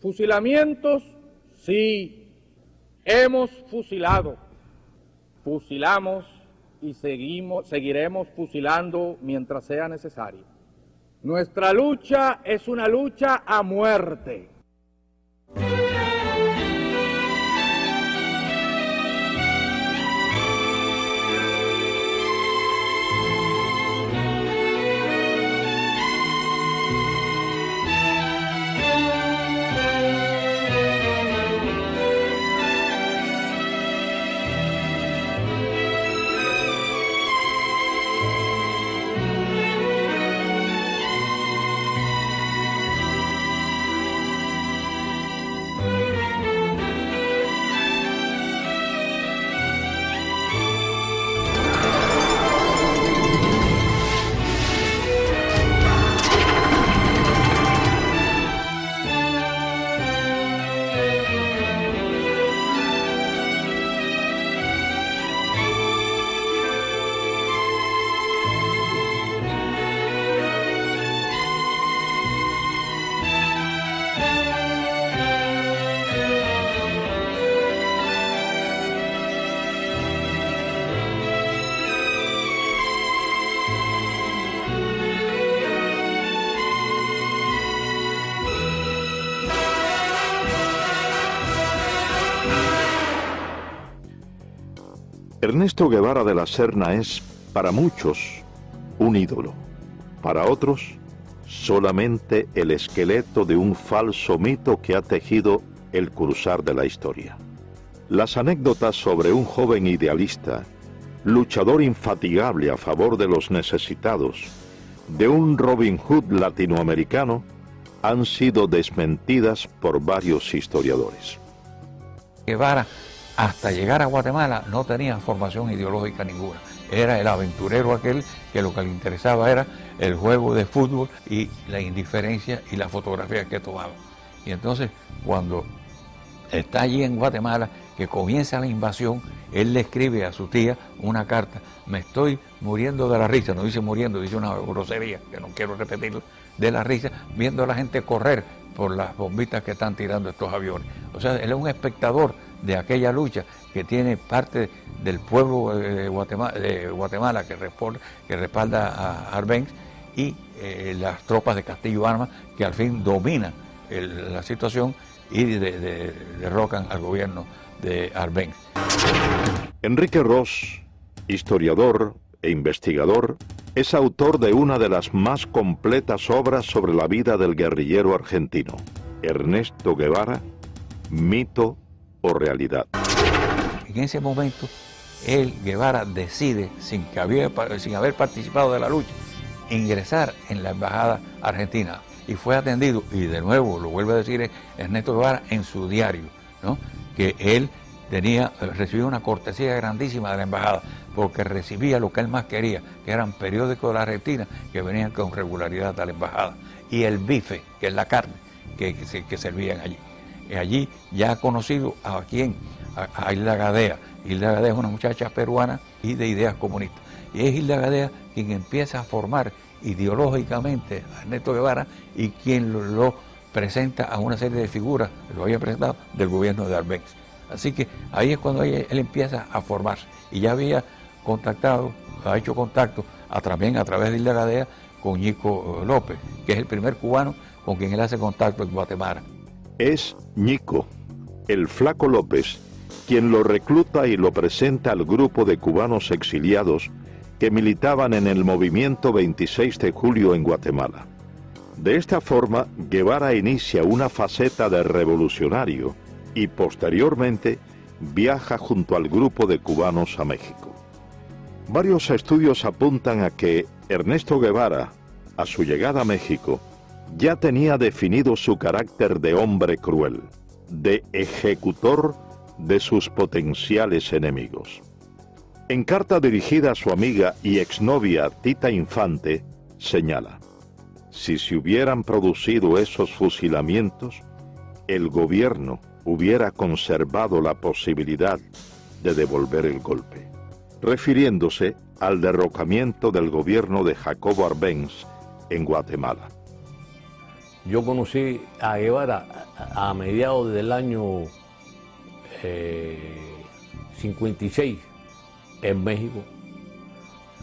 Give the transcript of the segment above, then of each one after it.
Fusilamientos, sí, hemos fusilado, fusilamos y seguiremos fusilando mientras sea necesario. Nuestra lucha es una lucha a muerte. Ernesto Guevara de la Serna es, para muchos, un ídolo. Para otros, solamente el esqueleto de un falso mito que ha tejido el cruzar de la historia. Las anécdotas sobre un joven idealista, luchador infatigable a favor de los necesitados, de un Robin Hood latinoamericano, han sido desmentidas por varios historiadores. Guevara, hasta llegar a Guatemala, no tenía formación ideológica ninguna. Era el aventurero aquel que lo que le interesaba era el juego de fútbol y la indiferencia y la fotografía que tomaba. Y entonces, cuando está allí en Guatemala, que comienza la invasión, él le escribe a su tía una carta: me estoy muriendo de la risa, no dice muriendo, dice una grosería, que no quiero repetirlo, de la risa, viendo a la gente correr por las bombitas que están tirando estos aviones. O sea, él es un espectador de aquella lucha que tiene parte del pueblo de Guatemala que respalda a Arbenz y las tropas de Castillo Armas que al fin dominan la situación y derrocan al gobierno de Arbenz. Enrique Ros, historiador e investigador, es autor de una de las más completas obras sobre la vida del guerrillero argentino, Ernesto Guevara, mito o realidad. En ese momento, Guevara decide, sin haber participado de la lucha, ingresar en la embajada argentina y fue atendido, y de nuevo lo vuelve a decir Ernesto Guevara en su diario, ¿no?, que él recibió una cortesía grandísima de la embajada porque recibía lo que él más quería, que eran periódicos de la Argentina que venían con regularidad a la embajada, y el bife, que es la carne que servían allí. Y allí ya ha conocido a Hilda Gadea. Hilda Gadea es una muchacha peruana y de ideas comunistas. Y es Hilda Gadea quien empieza a formar ideológicamente a Ernesto Guevara y quien lo presenta a una serie de figuras, lo había presentado, del gobierno de Arbenz. Así que ahí es cuando él empieza a formarse. Y ya había ha hecho contacto también a través de Hilda Gadea con Ñico López, que es el primer cubano con quien él hace contacto en Guatemala. Es Ñico, el Flaco López, quien lo recluta y lo presenta al grupo de cubanos exiliados que militaban en el movimiento 26 de julio en Guatemala. De esta forma, Guevara inicia una faceta de revolucionario y posteriormente viaja junto al grupo de cubanos a México. Varios estudios apuntan a que Ernesto Guevara, a su llegada a México, ya tenía definido su carácter de hombre cruel, de ejecutor de sus potenciales enemigos. En carta dirigida a su amiga y exnovia Tita Infante, señala: si se hubieran producido esos fusilamientos, el gobierno hubiera conservado la posibilidad de devolver el golpe, refiriéndose al derrocamiento del gobierno de Jacobo Arbenz en Guatemala. Yo conocí a Guevara a mediados del año 56 en México.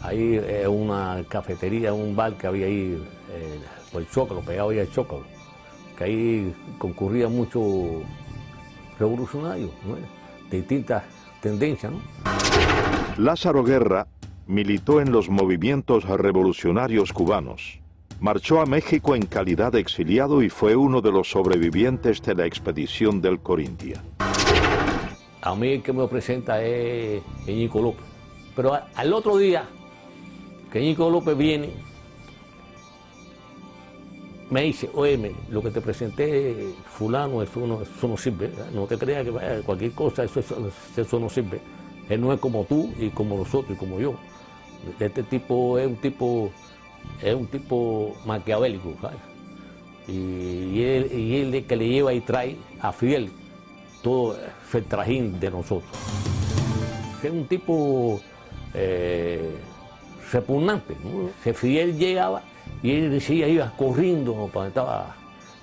Ahí una cafetería, un bar que había ahí, por el Zócalo, pegado ahí al Zócalo, que ahí concurría mucho revolucionarios, ¿no? De distintas tendencias, ¿no? Lázaro Guerra militó en los movimientos revolucionarios cubanos. Marchó a México en calidad de exiliado y fue uno de los sobrevivientes de la expedición del Corintia. A mí el que me presenta es Ñico López. Pero al otro día que Ñico López viene, me dice, oye, lo que te presenté fulano, eso no sirve, ¿verdad? No te creas que vaya cualquier cosa, eso no sirve. Él no es como tú y como nosotros y como yo. Este tipo es un tipo maquiavélico, ¿sabes? Y él es que le lleva y trae a Fidel todo el trajín de nosotros. Es un tipo repugnante, ¿no? Que Fidel llegaba y él decía, iba corriendo para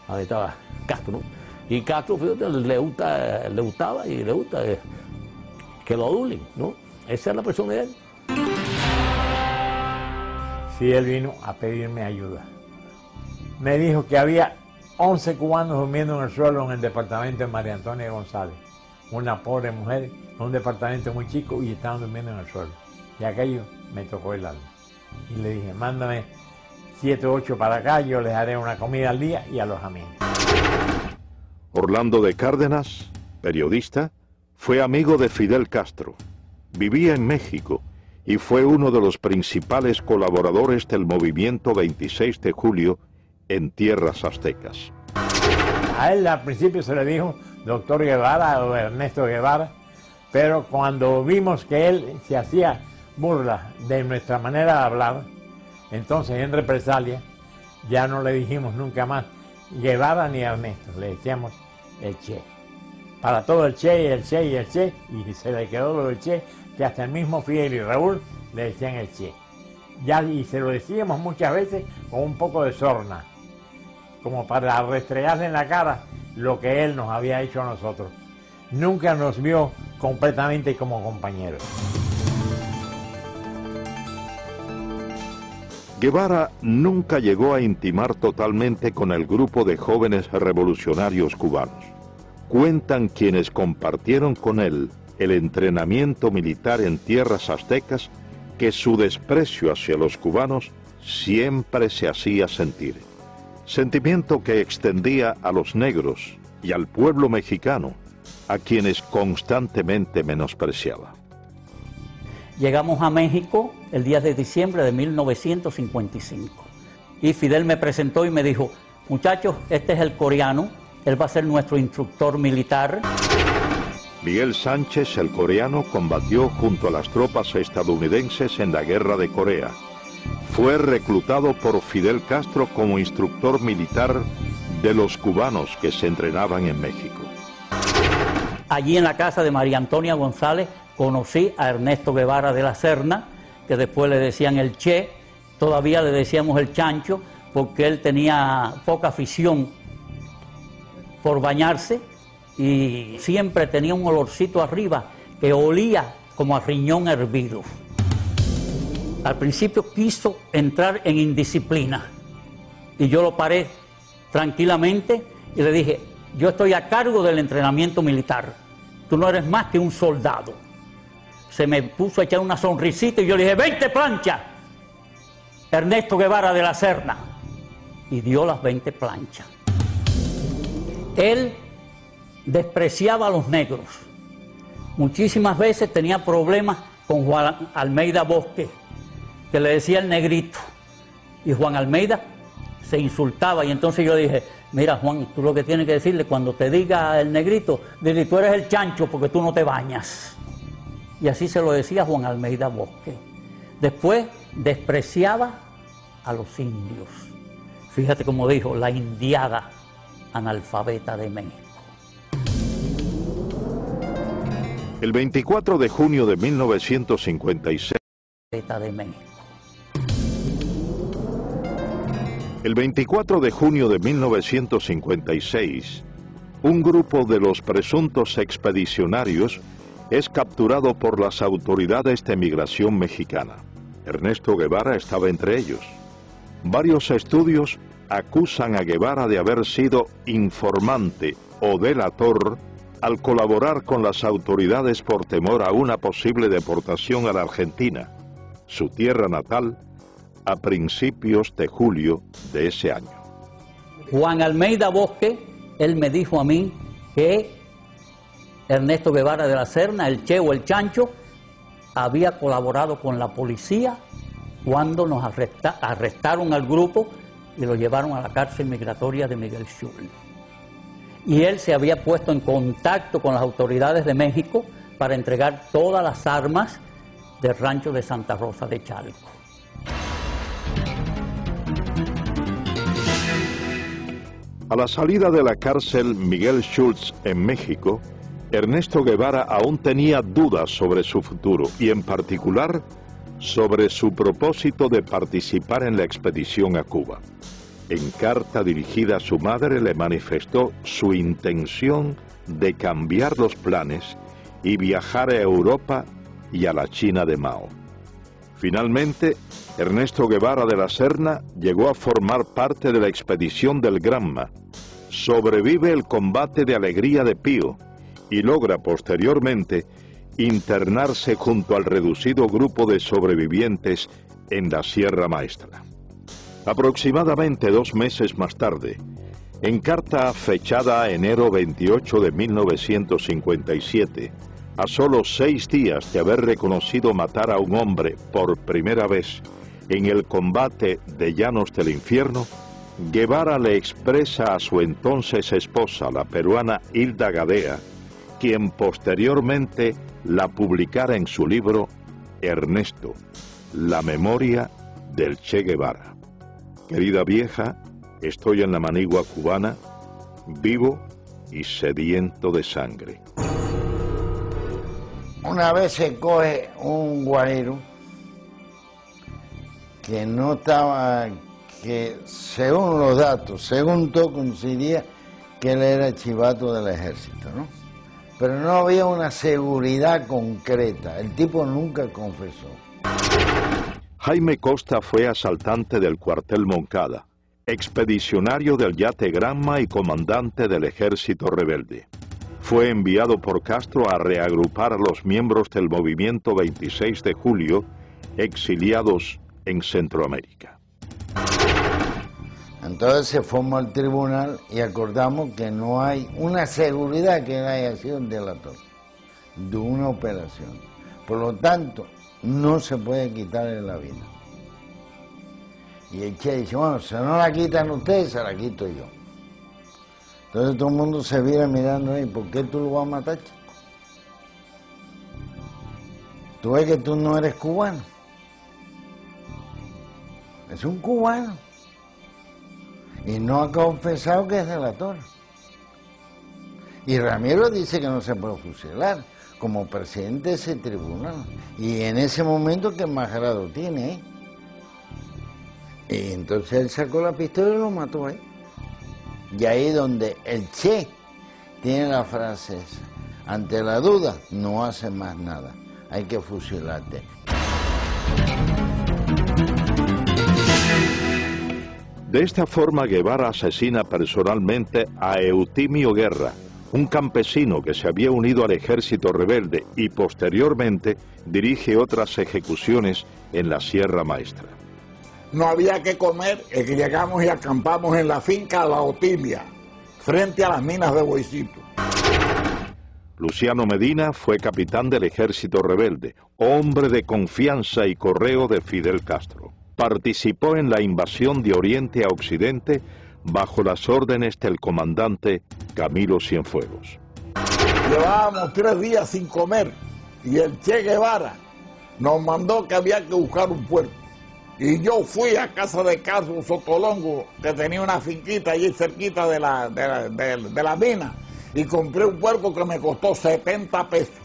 donde estaba Castro, ¿no? Y Castro, fíjate, le gustaba y le gusta que lo adulen, ¿no? Esa es la persona de él. Sí, él vino a pedirme ayuda. Me dijo que había 11 cubanos durmiendo en el suelo en el departamento de María Antonia González. Una pobre mujer, en un departamento muy chico, y estaban durmiendo en el suelo. Y aquello me tocó el alma. Y le dije, mándame 7 o 8 para acá, yo les haré una comida al día y alojamiento. Orlando de Cárdenas, periodista, fue amigo de Fidel Castro. Vivía en México y fue uno de los principales colaboradores del movimiento 26 de julio en tierras aztecas. A él al principio se le dijo doctor Guevara o Ernesto Guevara, pero cuando vimos que él se hacía burla de nuestra manera de hablar, entonces en represalia ya no le dijimos nunca más Guevara ni Ernesto, le decíamos el Che. Para todo el Che y el Che y el Che, y se le quedó lo del Che, que hasta el mismo Fidel y Raúl le decían el Che. Ya, y se lo decíamos muchas veces con un poco de sorna, como para restregarle en la cara lo que él nos había hecho a nosotros. Nunca nos vio completamente como compañeros. Guevara nunca llegó a intimar totalmente con el grupo de jóvenes revolucionarios cubanos. Cuentan quienes compartieron con él el entrenamiento militar en tierras aztecas que su desprecio hacia los cubanos siempre se hacía sentir. Sentimiento que extendía a los negros y al pueblo mexicano, a quienes constantemente menospreciaba. Llegamos a México el 10 de diciembre de 1955 y Fidel me presentó y me dijo, muchachos, este es el coreano, él va a ser nuestro instructor militar. Miguel Sánchez, el coreano, combatió junto a las tropas estadounidenses en la Guerra de Corea. Fue reclutado por Fidel Castro como instructor militar de los cubanos que se entrenaban en México. Allí en la casa de María Antonia González conocí a Ernesto Guevara de la Serna, que después le decían el Che, todavía le decíamos el Chancho, porque él tenía poca afición por bañarse y siempre tenía un olorcito arriba que olía como a riñón hervido. Al principio quiso entrar en indisciplina y yo lo paré tranquilamente y le dije, yo estoy a cargo del entrenamiento militar, tú no eres más que un soldado. Se me puso a echar una sonrisita y yo le dije, 20 planchas, Ernesto Guevara de la Serna, y dio las 20 planchas. Él despreciaba a los negros. Muchísimas veces tenía problemas con Juan Almeida Bosque, que le decía el negrito, y Juan Almeida se insultaba, y entonces yo dije, mira Juan, tú lo que tienes que decirle cuando te diga el negrito, dile, tú eres el chancho porque tú no te bañas. Y así se lo decía Juan Almeida Bosque. Después despreciaba a los indios. Fíjate cómo dijo, la indiada analfabeta de México. El 24 de junio de 1956, De México. el 24 de junio de 1956, un grupo de los presuntos expedicionarios es capturado por las autoridades de migración mexicana. Ernesto Guevara estaba entre ellos. Varios estudios acusan a Guevara de haber sido informante o delator al colaborar con las autoridades por temor a una posible deportación a la Argentina, su tierra natal, a principios de julio de ese año. Juan Almeida Bosque, él me dijo a mí que Ernesto Guevara de la Serna, el Che o el Chancho, había colaborado con la policía cuando nos arrestaron al grupo y lo llevaron a la cárcel migratoria de Miguel Schultz. Y él se había puesto en contacto con las autoridades de México para entregar todas las armas del rancho de Santa Rosa de Chalco. A la salida de la cárcel Miguel Schultz en México, Ernesto Guevara aún tenía dudas sobre su futuro y en particular sobre su propósito de participar en la expedición a Cuba. En carta dirigida a su madre le manifestó su intención de cambiar los planes y viajar a Europa y a la China de Mao. Finalmente, Ernesto Guevara de la Serna llegó a formar parte de la expedición del Granma, sobrevive el combate de Alegría de Pío y logra posteriormente internarse junto al reducido grupo de sobrevivientes en la Sierra Maestra. Aproximadamente 2 meses más tarde, en carta fechada enero 28 de 1957, a solo 6 días de haber reconocido matar a un hombre por primera vez en el combate de Llanos del Infierno, Guevara le expresa a su entonces esposa, la peruana Hilda Gadea, quien posteriormente la publicara en su libro Ernesto, la memoria del Che Guevara. Querida vieja, estoy en la manigua cubana, vivo y sediento de sangre. Una vez se coge un guairo que no estaba, que según los datos, según todo coincidía que él era chivato del ejército, ¿no? Pero no había una seguridad concreta, el tipo nunca confesó. Jaime Costa fue asaltante del cuartel Moncada, expedicionario del yate Granma y comandante del ejército rebelde. Fue enviado por Castro a reagrupar a los miembros del movimiento 26 de julio, exiliados en Centroamérica. Entonces se formó el tribunal y acordamos que no hay una seguridad que él haya sido un delator de una operación. Por lo tanto, no se puede quitarle la vida. Y el Che dice, bueno, si no la quitan ustedes, se la quito yo. Entonces todo el mundo se viene mirando ahí, ¿por qué tú lo vas a matar, chico? ¿Tú ves que tú no eres cubano? Es un cubano. Y no ha confesado que es delator. Y Ramiro dice que no se puede fusilar como presidente de ese tribunal. Y en ese momento, ¿qué más grado tiene? Y entonces él sacó la pistola y lo mató ahí. Y ahí donde el Che tiene la frase esa, ante la duda no hace más nada, hay que fusilarte. De esta forma Guevara asesina personalmente a Eutimio Guerra, un campesino que se había unido al ejército rebelde y posteriormente dirige otras ejecuciones en la Sierra Maestra. No había que comer, es que llegamos y acampamos en la finca La Otilia, frente a las minas de Boicito. Luciano Medina fue capitán del ejército rebelde, hombre de confianza y correo de Fidel Castro. Participó en la invasión de Oriente a Occidente bajo las órdenes del comandante Camilo Cienfuegos. Llevábamos 3 días sin comer y el Che Guevara nos mandó que había que buscar un puerco. Y yo fui a casa de Carlos Sotolongo, que tenía una finquita allí cerquita de la mina, y compré un puerco que me costó 70 pesos.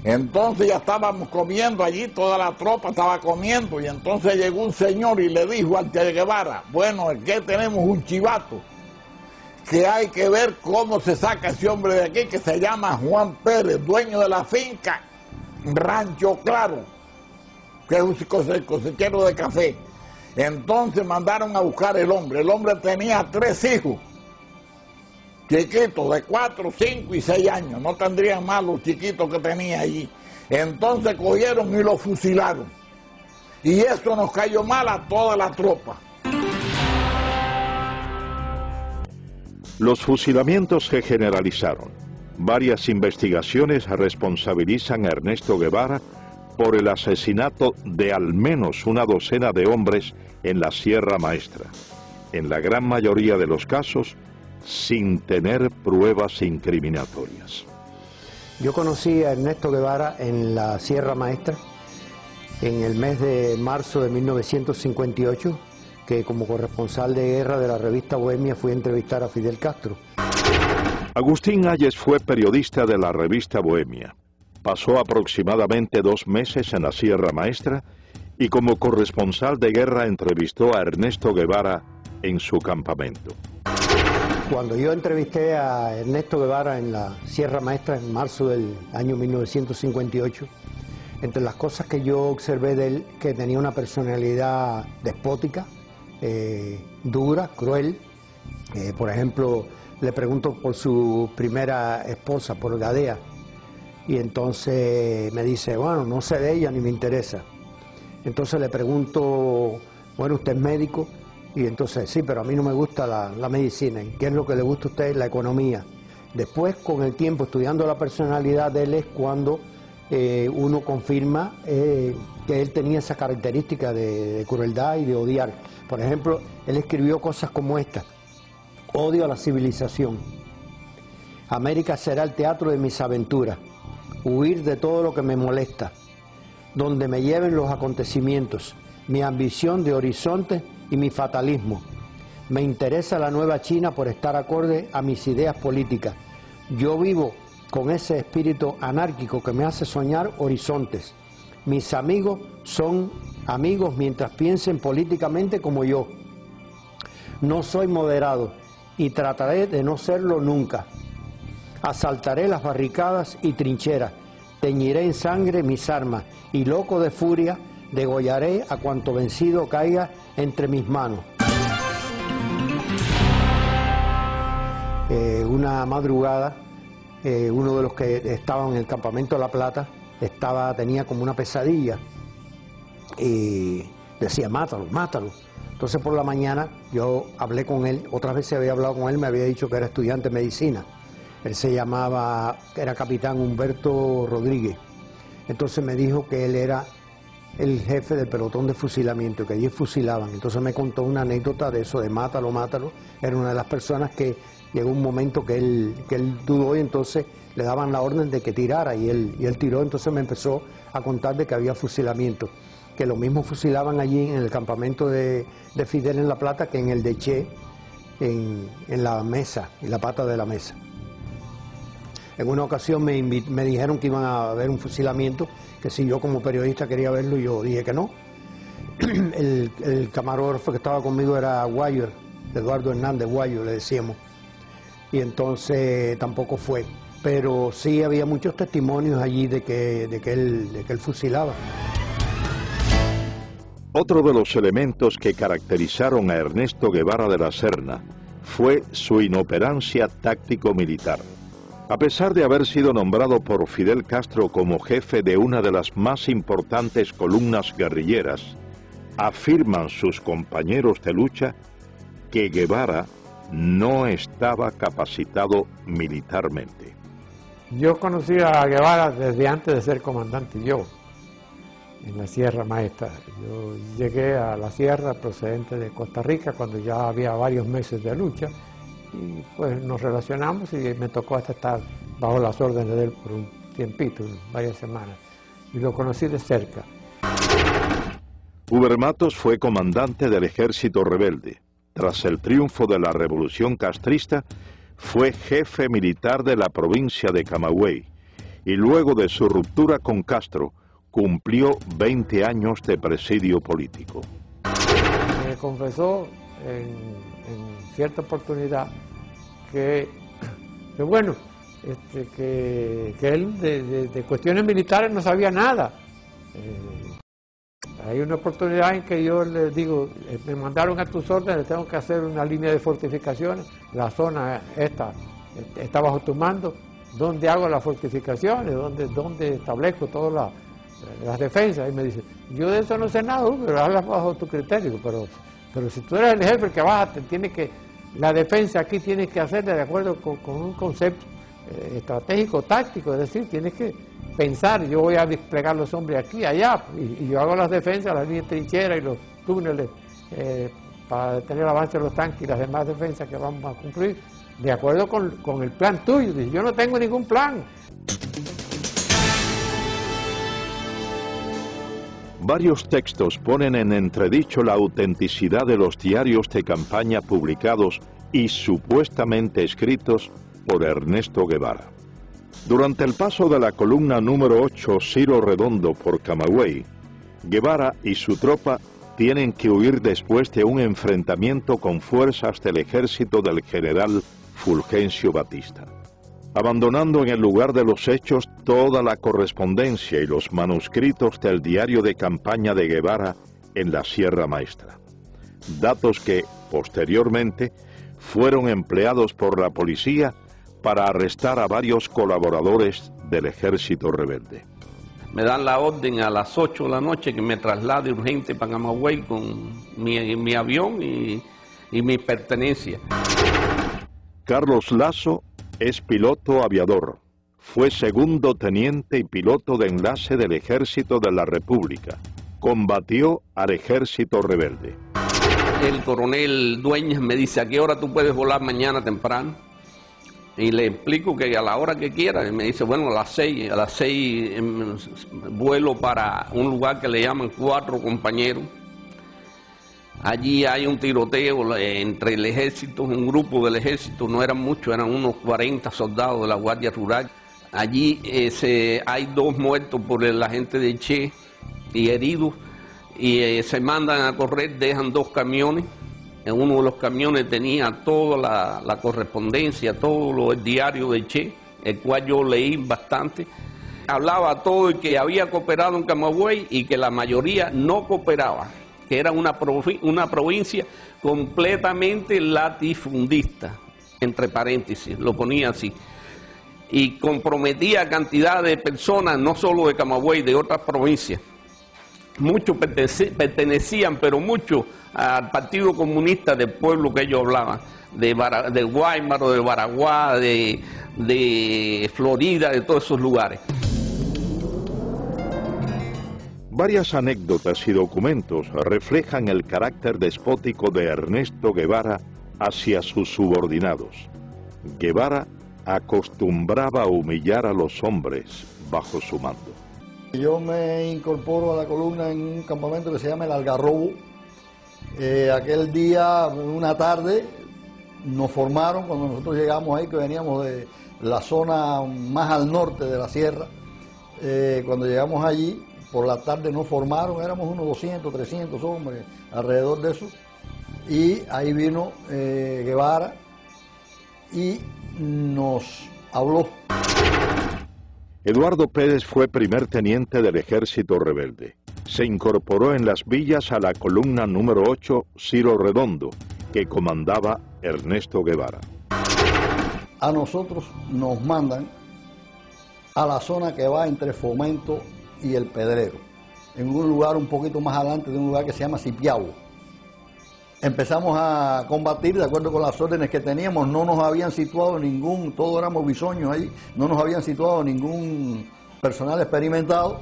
Entonces ya estábamos comiendo allí, toda la tropa estaba comiendo, y entonces llegó un señor y le dijo al Che Guevara, bueno, es que tenemos un chivato que hay que ver cómo se saca ese hombre de aquí, que se llama Juan Pérez, dueño de la finca Rancho Claro, que es un cosechero de café. Entonces mandaron a buscar el hombre tenía 3 hijos, chiquitos de 4, 5 y 6 años, no tendrían más los chiquitos que tenía allí. Entonces cogieron y lo fusilaron. Y eso nos cayó mal a toda la tropa. Los fusilamientos se generalizaron. Varias investigaciones responsabilizan a Ernesto Guevara por el asesinato de al menos una docena de hombres en la Sierra Maestra, en la gran mayoría de los casos sin tener pruebas incriminatorias. Yo conocí a Ernesto Guevara en la Sierra Maestra en el mes de marzo de 1958, que como corresponsal de guerra de la revista Bohemia fui a entrevistar a Fidel Castro. Agustín Hayes fue periodista de la revista Bohemia. Pasó aproximadamente 2 meses en la Sierra Maestra y como corresponsal de guerra entrevistó a Ernesto Guevara en su campamento. Cuando yo entrevisté a Ernesto Guevara en la Sierra Maestra en marzo del año 1958, entre las cosas que yo observé de él, que tenía una personalidad despótica, dura, cruel. Por ejemplo, le pregunto por su primera esposa, por Gadea, y entonces me dice, bueno, no sé de ella ni me interesa. Entonces le pregunto, bueno, ¿usted es médico? Y entonces, sí, pero a mí no me gusta la medicina. ¿Y qué es lo que le gusta a usted? La economía. Después, con el tiempo, estudiando la personalidad de él, es cuando uno confirma que él tenía esa característica de crueldad y de odiar. Por ejemplo, él escribió cosas como esta: odio a la civilización. América será el teatro de mis aventuras. Huir de todo lo que me molesta. Donde me lleven los acontecimientos. Mi ambición de horizonte y mi fatalismo. Me interesa la nueva China por estar acorde a mis ideas políticas. Yo vivo con ese espíritu anárquico que me hace soñar horizontes. Mis amigos son amigos mientras piensen políticamente como yo. No soy moderado y trataré de no serlo nunca. Asaltaré las barricadas y trincheras, teñiré en sangre mis armas y loco de furia degollaré a cuanto vencido caiga entre mis manos. Una madrugada, uno de los que estaban en el campamento de La Plata tenía como una pesadilla y decía, mátalo, mátalo. Entonces por la mañana yo hablé con él, otras veces había hablado con él, me había dicho que era estudiante de medicina. Él se llamaba, era capitán Humberto Rodríguez. Entonces me dijo que él era el jefe del pelotón de fusilamiento, que allí fusilaban. Entonces me contó una anécdota de eso, de mátalo, mátalo. Era una de las personas que llegó un momento que él dudó y entonces le daban la orden de que tirara y él tiró. Entonces me empezó a contar de que había fusilamiento, que lo mismo fusilaban allí en el campamento de Fidel en La Plata que en el de Che, en la mesa, en la pata de la mesa. En una ocasión me dijeron que iban a haber un fusilamiento, que si yo como periodista quería verlo, yo dije que no. El camarógrafo que estaba conmigo era Guayo, Eduardo Hernández Guayo, le decíamos. Y entonces tampoco fue. Pero sí había muchos testimonios allí de que él fusilaba. Otro de los elementos que caracterizaron a Ernesto Guevara de la Serna fue su inoperancia táctico-militar. A pesar de haber sido nombrado por Fidel Castro como jefe de una de las más importantes columnas guerrilleras, afirman sus compañeros de lucha que Guevara no estaba capacitado militarmente. Yo conocí a Guevara desde antes de ser comandante yo, en la Sierra Maestra. Yo llegué a la Sierra procedente de Costa Rica cuando ya había varios meses de lucha. Y pues nos relacionamos y me tocó hasta estar bajo las órdenes de él por un tiempito, varias semanas, y lo conocí de cerca. Uber Matos fue comandante del ejército rebelde. Tras el triunfo de la revolución castrista, fue jefe militar de la provincia de Camagüey y luego de su ruptura con Castro, cumplió 20 años de presidio político. Me confesó en cierta oportunidad que bueno, que él de cuestiones militares no sabía nada. Hay una oportunidad en que yo le digo, me mandaron a tus órdenes, tengo que hacer una línea de fortificaciones, la zona esta está bajo tu mando, ¿dónde hago las fortificaciones? ¿Dónde establezco todas las defensas? Y me dice, yo de eso no sé nada, pero hazlas bajo tu criterio, pero si tú eres el jefe que vas, la defensa aquí tienes que hacerla de acuerdo con un concepto estratégico, táctico, es decir, tienes que pensar, yo voy a desplegar los hombres aquí, allá, y yo hago las defensas, las líneas de trinchera y los túneles para detener el avance de los tanques y las demás defensas que vamos a cumplir, de acuerdo con el plan tuyo. Dice, yo no tengo ningún plan. Varios textos ponen en entredicho la autenticidad de los diarios de campaña publicados y supuestamente escritos por Ernesto Guevara. Durante el paso de la columna número 8 Ciro Redondo por Camagüey, Guevara y su tropa tienen que huir después de un enfrentamiento con fuerzas del ejército del general Fulgencio Batista, abandonando en el lugar de los hechos toda la correspondencia y los manuscritos del diario de campaña de Guevara en la Sierra Maestra, datos que, posteriormente, fueron empleados por la policía para arrestar a varios colaboradores del ejército rebelde. Me dan la orden a las 8 de la noche que me traslade urgente para Camagüey con mi avión y mis pertenencias. Carlos Lazo es piloto aviador. Fue segundo teniente y piloto de enlace del Ejército de la República. Combatió al ejército rebelde. El coronel Dueñas me dice, ¿a qué hora tú puedes volar mañana temprano? Y le explico que a la hora que quiera. Y me dice, bueno, a las 6 vuelo para un lugar que le llaman 4 compañeros. Allí hay un tiroteo entre el ejército, un grupo del ejército, no eran muchos, eran unos 40 soldados de la Guardia Rural. Allí hay 2 muertos por la gente de Che y heridos, y se mandan a correr, dejan 2 camiones. En uno de los camiones tenía toda la correspondencia, todo el diario de Che, el cual yo leí bastante. Hablaba todo y que había cooperado en Camagüey y que la mayoría no cooperaba, que era una provincia completamente latifundista, entre paréntesis, lo ponía así, y comprometía a cantidad de personas, no solo de Camagüey, de otras provincias. Muchos pertenecían, pero muchos al Partido Comunista del pueblo que ellos hablaban, de Guaymaro, de Baraguá, de Florida, de todos esos lugares. Varias anécdotas y documentos reflejan el carácter despótico de Ernesto Guevara hacia sus subordinados. Guevara acostumbraba a humillar a los hombres bajo su mando. Yo me incorporo a la columna en un campamento que se llama El Algarrobo. Aquel día, una tarde, nos formaron, cuando nosotros llegamos ahí, que veníamos de la zona más al norte de la sierra. Cuando llegamos allí, por la tarde nos formaron, éramos unos 200, 300 hombres, alrededor de eso. Y ahí vino Guevara y nos habló. Eduardo Pérez fue primer teniente del ejército rebelde. Se incorporó en las villas a la columna número 8 Ciro Redondo, que comandaba Ernesto Guevara. A nosotros nos mandan a la zona que va entre Fomento y El Pedrero, en un lugar un poquito más adelante de un lugar que se llama Cipiao. Empezamos a combatir de acuerdo con las órdenes que teníamos. No nos habían situado todos éramos bisoños ahí, no nos habían situado ningún personal experimentado.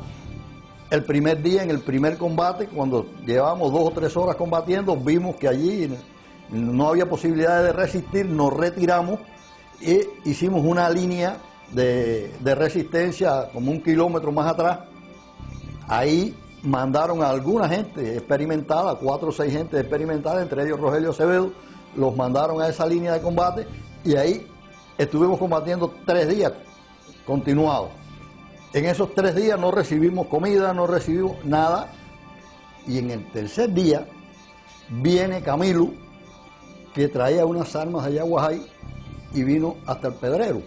El primer día, en el primer combate, cuando llevábamos 2 o 3 horas combatiendo, vimos que allí no había posibilidad de resistir, nos retiramos y hicimos una línea de resistencia como 1 kilómetro más atrás. Ahí mandaron a alguna gente experimentada, 4 o 6 gente experimentada, entre ellos Rogelio Acevedo, los mandaron a esa línea de combate y ahí estuvimos combatiendo 3 días continuados. En esos 3 días no recibimos comida, no recibimos nada, y en el tercer día viene Camilo, que traía unas armas de Yaguajay, y vino hasta el Pedrero.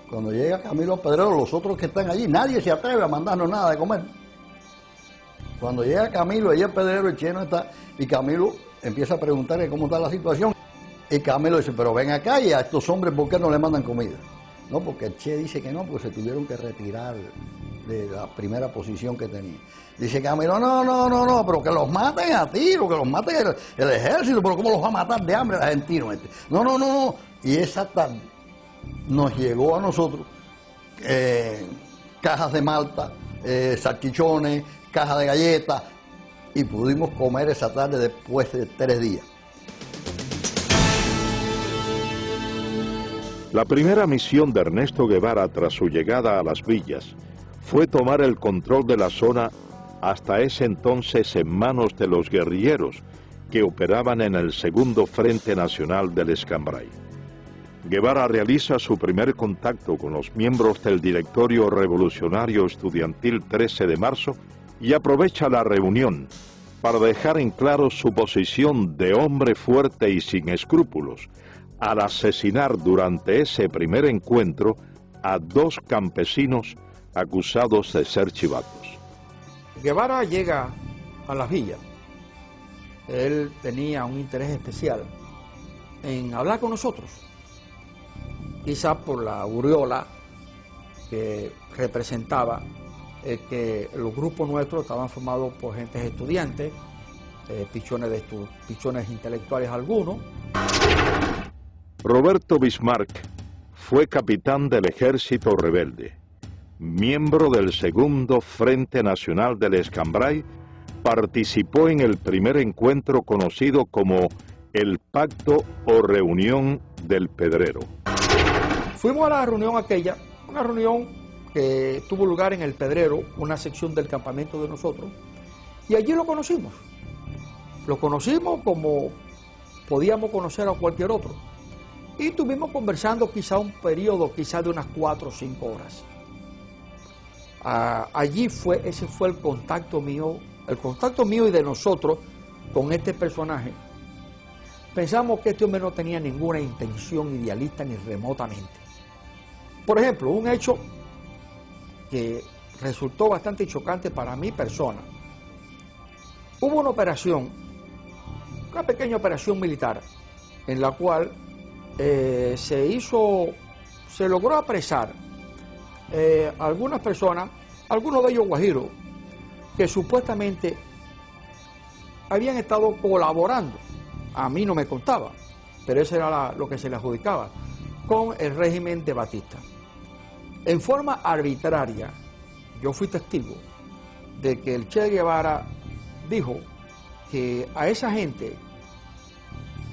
Cuando llega Camilo al Pedrero, los otros que están allí, nadie se atreve a mandarnos nada de comer. Cuando llega Camilo, allí el Pedrero, el Che no está, y Camilo empieza a preguntarle cómo está la situación. Y Camilo dice, pero ven acá y a estos hombres, ¿por qué no le mandan comida? No, porque el Che dice que no, porque se tuvieron que retirar de la primera posición que tenía. Dice Camilo, no, pero que los maten a tiro, que los maten el ejército, pero ¿cómo los va a matar de hambre el argentino este? No. Y esa tarde nos llegó a nosotros cajas de malta, salchichones, cajas de galletas, y pudimos comer esa tarde después de 3 días. La primera misión de Ernesto Guevara tras su llegada a las villas fue tomar el control de la zona, hasta ese entonces en manos de los guerrilleros que operaban en el Segundo Frente Nacional del Escambray. Guevara realiza su primer contacto con los miembros del Directorio Revolucionario Estudiantil 13 de marzo y aprovecha la reunión para dejar en claro su posición de hombre fuerte y sin escrúpulos, al asesinar durante ese primer encuentro a 2 campesinos acusados de ser chivatos. Guevara llega a las villas. Él tenía un interés especial en hablar con nosotros, quizá por la aureola que representaba que los grupos nuestros estaban formados por gentes estudiantes, pichones intelectuales algunos. Roberto Bismarck fue capitán del Ejército Rebelde, miembro del Segundo Frente Nacional del Escambray, participó en el primer encuentro conocido como el Pacto o Reunión del Pedrero. Fuimos a la reunión aquella, una reunión que tuvo lugar en el Pedrero, una sección del campamento de nosotros, y allí lo conocimos. Lo conocimos como podíamos conocer a cualquier otro. Y estuvimos conversando quizá un periodo, quizá de unas 4 o 5 horas. Ese fue el contacto mío y de nosotros con este personaje. Pensamos que este hombre no tenía ninguna intención idealista ni remotamente. Por ejemplo, un hecho que resultó bastante chocante para mi persona. Hubo una operación, una pequeña operación militar, en la cual se logró apresar algunas personas, algunos de ellos guajiros, que supuestamente habían estado colaborando, a mí no me contaba, pero eso era lo que se le adjudicaba, con el régimen de Batista. En forma arbitraria, yo fui testigo de que el Che Guevara dijo que a esa gente,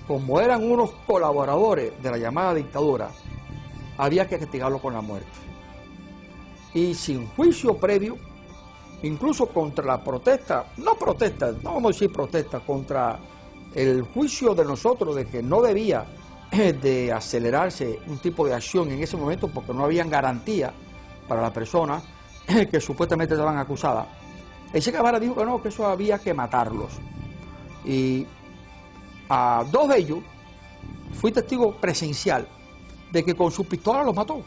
como eran unos colaboradores de la llamada dictadura, había que castigarlo con la muerte. Y sin juicio previo, incluso contra la protesta, no vamos a decir protesta, contra el juicio de nosotros de que no debía de acelerarse un tipo de acción en ese momento porque no habían garantía para las personas que supuestamente estaban acusadas. El Che Guevara dijo que no, que eso había que matarlos. Y a 2 de ellos fui testigo presencial de que con su pistola los mató.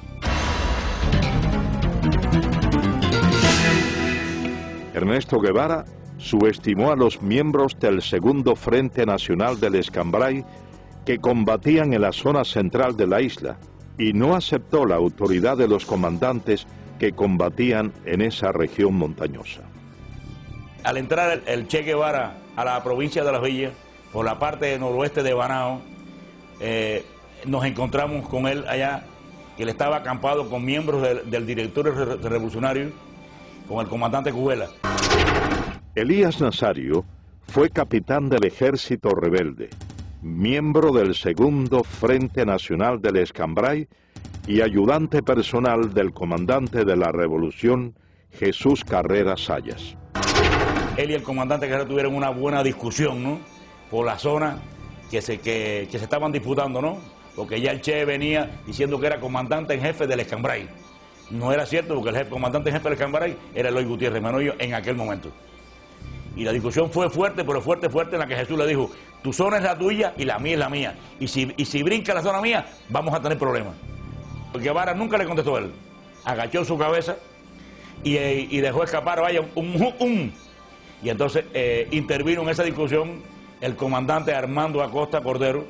Ernesto Guevara subestimó a los miembros del Segundo Frente Nacional del Escambray que combatían en la zona central de la isla y no aceptó la autoridad de los comandantes que combatían en esa región montañosa. Al entrar el Che Guevara a la provincia de Las Villas, por la parte noroeste de Banao, nos encontramos con él allá, que él estaba acampado con miembros del directorio revolucionario, con el comandante Cubela. Elías Nazario fue capitán del Ejército Rebelde, miembro del Segundo Frente Nacional del Escambray y ayudante personal del comandante de la Revolución, Jesús Carrera Sayas. Él y el comandante Carrera tuvieron una buena discusión, ¿no?, por la zona que se estaban disputando, ¿no?, porque ya el Che venía diciendo que era comandante en jefe del Escambray. No era cierto, porque el comandante en jefe del Escambray era Eloy Gutiérrez Manoyo en aquel momento. Y la discusión fue fuerte, pero fuerte, en la que Jesús le dijo, Tu zona es la tuya y la mía es la mía. Y si brinca la zona mía, vamos a tener problemas. Guevara nunca le contestó a él. Agachó su cabeza y dejó escapar, vaya, Y entonces intervino en esa discusión el comandante Armando Acosta Cordero,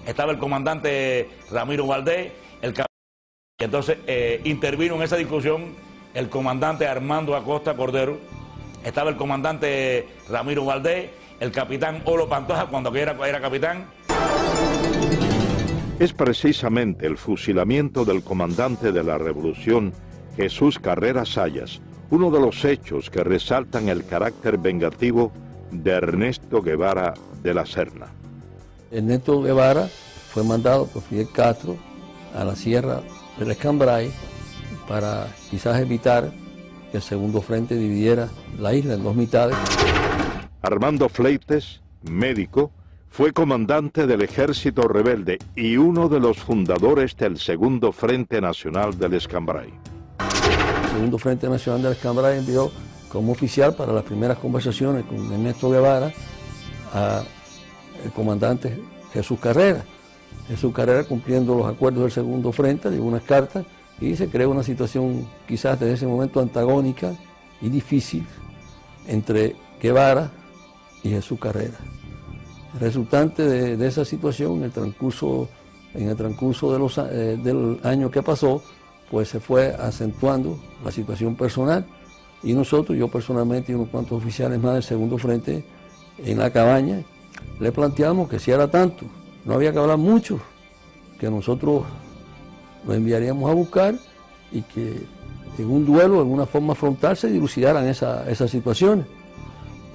estaba el comandante Ramiro Valdés, y entonces intervino en esa discusión el comandante Armando Acosta Cordero, estaba el comandante Ramiro Valdés, el capitán Olo Pantoja, cuando era capitán. Es precisamente el fusilamiento del comandante de la Revolución, Jesús Carrera Sayas, uno de los hechos que resaltan el carácter vengativo de Ernesto Guevara de la Serna. Ernesto Guevara fue mandado por Fidel Castro a la Sierra del Escambray para quizás evitar que el segundo frente dividiera la isla en dos mitades. Armando Fleites, médico, fue comandante del Ejército Rebelde y uno de los fundadores del Segundo Frente Nacional del Escambray. El Segundo Frente Nacional del Escambray envió como oficial para las primeras conversaciones con Ernesto Guevara al comandante Jesús Carrera. Jesús Carrera, cumpliendo los acuerdos del Segundo Frente, dio unas cartas y se creó una situación quizás desde ese momento antagónica y difícil entre Guevara y Jesús Carrera. Resultante de esa situación, en el transcurso del año que pasó, pues se fue acentuando la situación personal y nosotros, yo personalmente y unos cuantos oficiales más del Segundo Frente, en la cabaña, le planteamos que si era tanto, no había que hablar mucho, que nosotros lo enviaríamos a buscar y que en un duelo, en una forma frontal, se dilucidaran esas situaciones.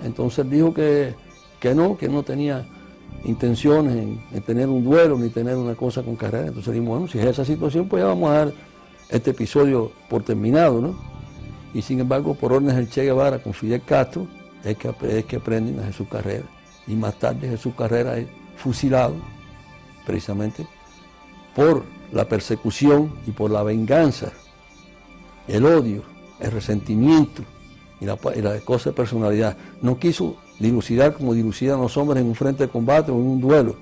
Entonces dijo que no tenía intenciones en tener un duelo ni tener una cosa con Carrera. Entonces dijimos, bueno, si es esa situación, pues ya vamos a dar este episodio por terminado, ¿no? Y sin embargo, por órdenes del Che Guevara con Fidel Castro, es que prenden a Jesús Carrera. Y más tarde Jesús Carrera es fusilado, precisamente, por la persecución y por la venganza, el odio, el resentimiento y la cosa de personalidad. No quiso dilucidar como dilucidan los hombres en un frente de combate o en un duelo,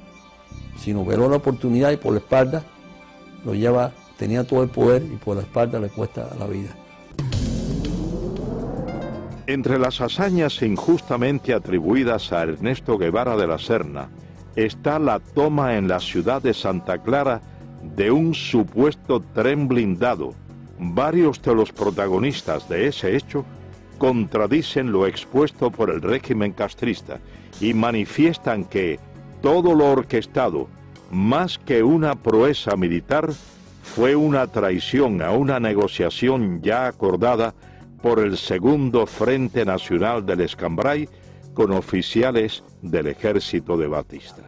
sino veló la oportunidad y por la espalda lo lleva, tenía todo el poder y por la espalda le cuesta la vida. Entre las hazañas injustamente atribuidas a Ernesto Guevara de la Serna está la toma en la ciudad de Santa Clara de un supuesto tren blindado. Varios de los protagonistas de ese hecho contradicen lo expuesto por el régimen castrista y manifiestan que todo lo orquestado, más que una proeza militar, fue una traición a una negociación ya acordada por el Segundo Frente Nacional del Escambray con oficiales del ejército de Batista.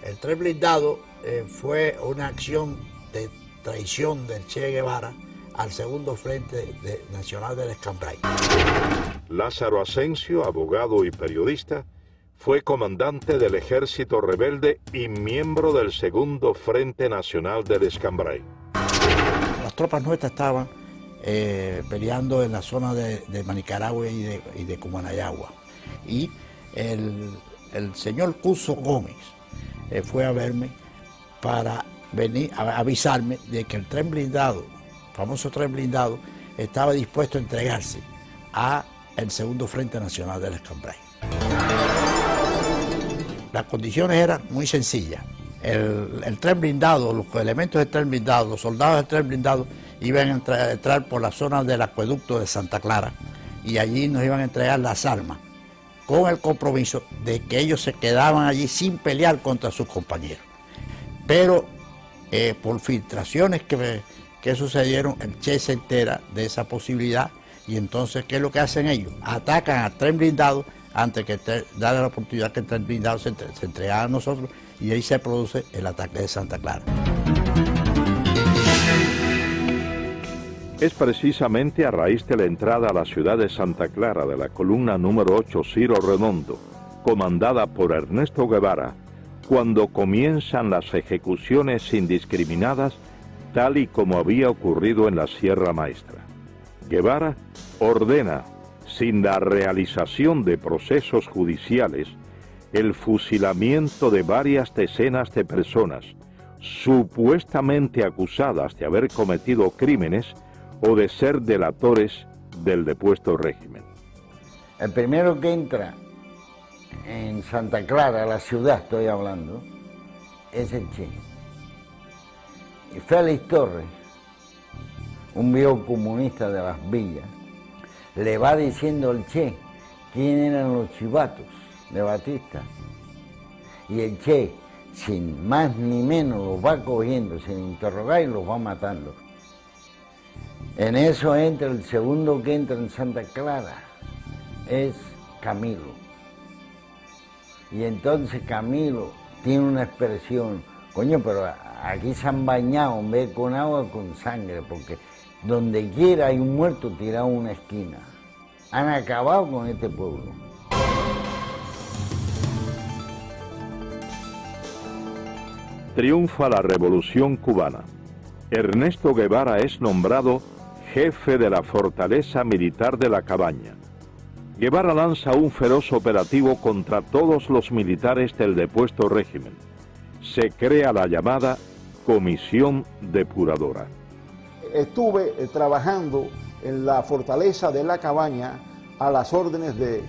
El tren blindado fue una acción de traición del Che Guevara al Segundo Frente Nacional del Escambray. Lázaro Asensio, abogado y periodista, fue comandante del ejército rebelde y miembro del Segundo Frente Nacional del Escambray. Las tropas nuestras estaban peleando en la zona de Manicaragua y de Cumanayagua. Y el señor Cuso Gómez fue a verme para venir a avisarme de que el tren blindado, el famoso tren blindado, estaba dispuesto a entregarse a el Segundo Frente Nacional del Escambray. Las condiciones eran muy sencillas. El tren blindado, los elementos del tren blindado, los soldados del tren blindado iban a entrar por la zona del acueducto de Santa Clara y allí nos iban a entregar las armas con el compromiso de que ellos se quedaban allí sin pelear contra sus compañeros. Pero por filtraciones que sucedieron, el Che se entera de esa posibilidad y entonces, ¿qué es lo que hacen ellos? Atacan al tren blindado antes que darle la oportunidad que el tren blindado se entregara a nosotros y ahí se produce el ataque de Santa Clara. Es precisamente a raíz de la entrada a la ciudad de Santa Clara de la columna número 8 Ciro Redondo, comandada por Ernesto Guevara, cuando comienzan las ejecuciones indiscriminadas, tal y como había ocurrido en la Sierra Maestra. Guevara ordena, sin la realización de procesos judiciales, el fusilamiento de varias decenas de personas supuestamente acusadas de haber cometido crímenes o de ser delatores del depuesto régimen. El primero que entra en Santa Clara, la ciudad estoy hablando, es el Che. Y Félix Torres, un viejo comunista de las villas, le va diciendo al Che quién eran los chivatos de Batista. Y el Che, sin más ni menos, los va cogiendo, sin interrogar, y los va matando. En eso entra el segundo que entra en Santa Clara, es Camilo. Y entonces Camilo tiene una expresión, coño, pero aquí se han bañado en vez con agua, con sangre, porque donde quiera hay un muerto tirado en una esquina. Han acabado con este pueblo. Triunfa la Revolución Cubana. Ernesto Guevara es nombrado jefe de la fortaleza militar de La Cabaña. Guevara lanza un feroz operativo contra todos los militares del depuesto régimen. Se crea la llamada Comisión Depuradora. Estuve trabajando en la fortaleza de La Cabaña a las órdenes de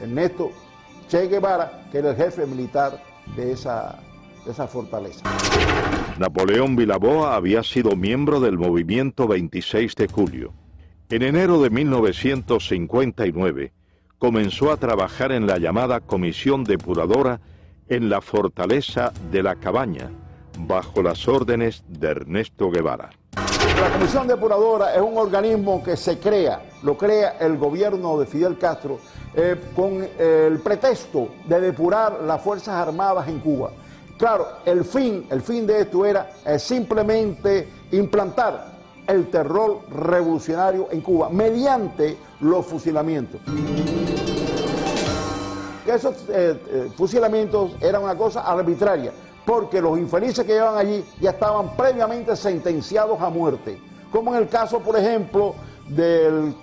Ernesto Che Guevara, que era el jefe militar de esa fortaleza. Napoleón Vilaboa había sido miembro del movimiento 26 de julio. En enero de 1959 comenzó a trabajar en la llamada Comisión Depuradora en la fortaleza de La Cabaña, bajo las órdenes de Ernesto Guevara. La Comisión Depuradora es un organismo que se crea, lo crea el gobierno de Fidel Castro, con el pretexto de depurar las Fuerzas Armadas en Cuba. Claro, el fin de esto era simplemente implantar el terror revolucionario en Cuba mediante los fusilamientos. Esos fusilamientos eran una cosa arbitraria, porque los infelices que llevaban allí ya estaban previamente sentenciados a muerte, como en el caso, por ejemplo, del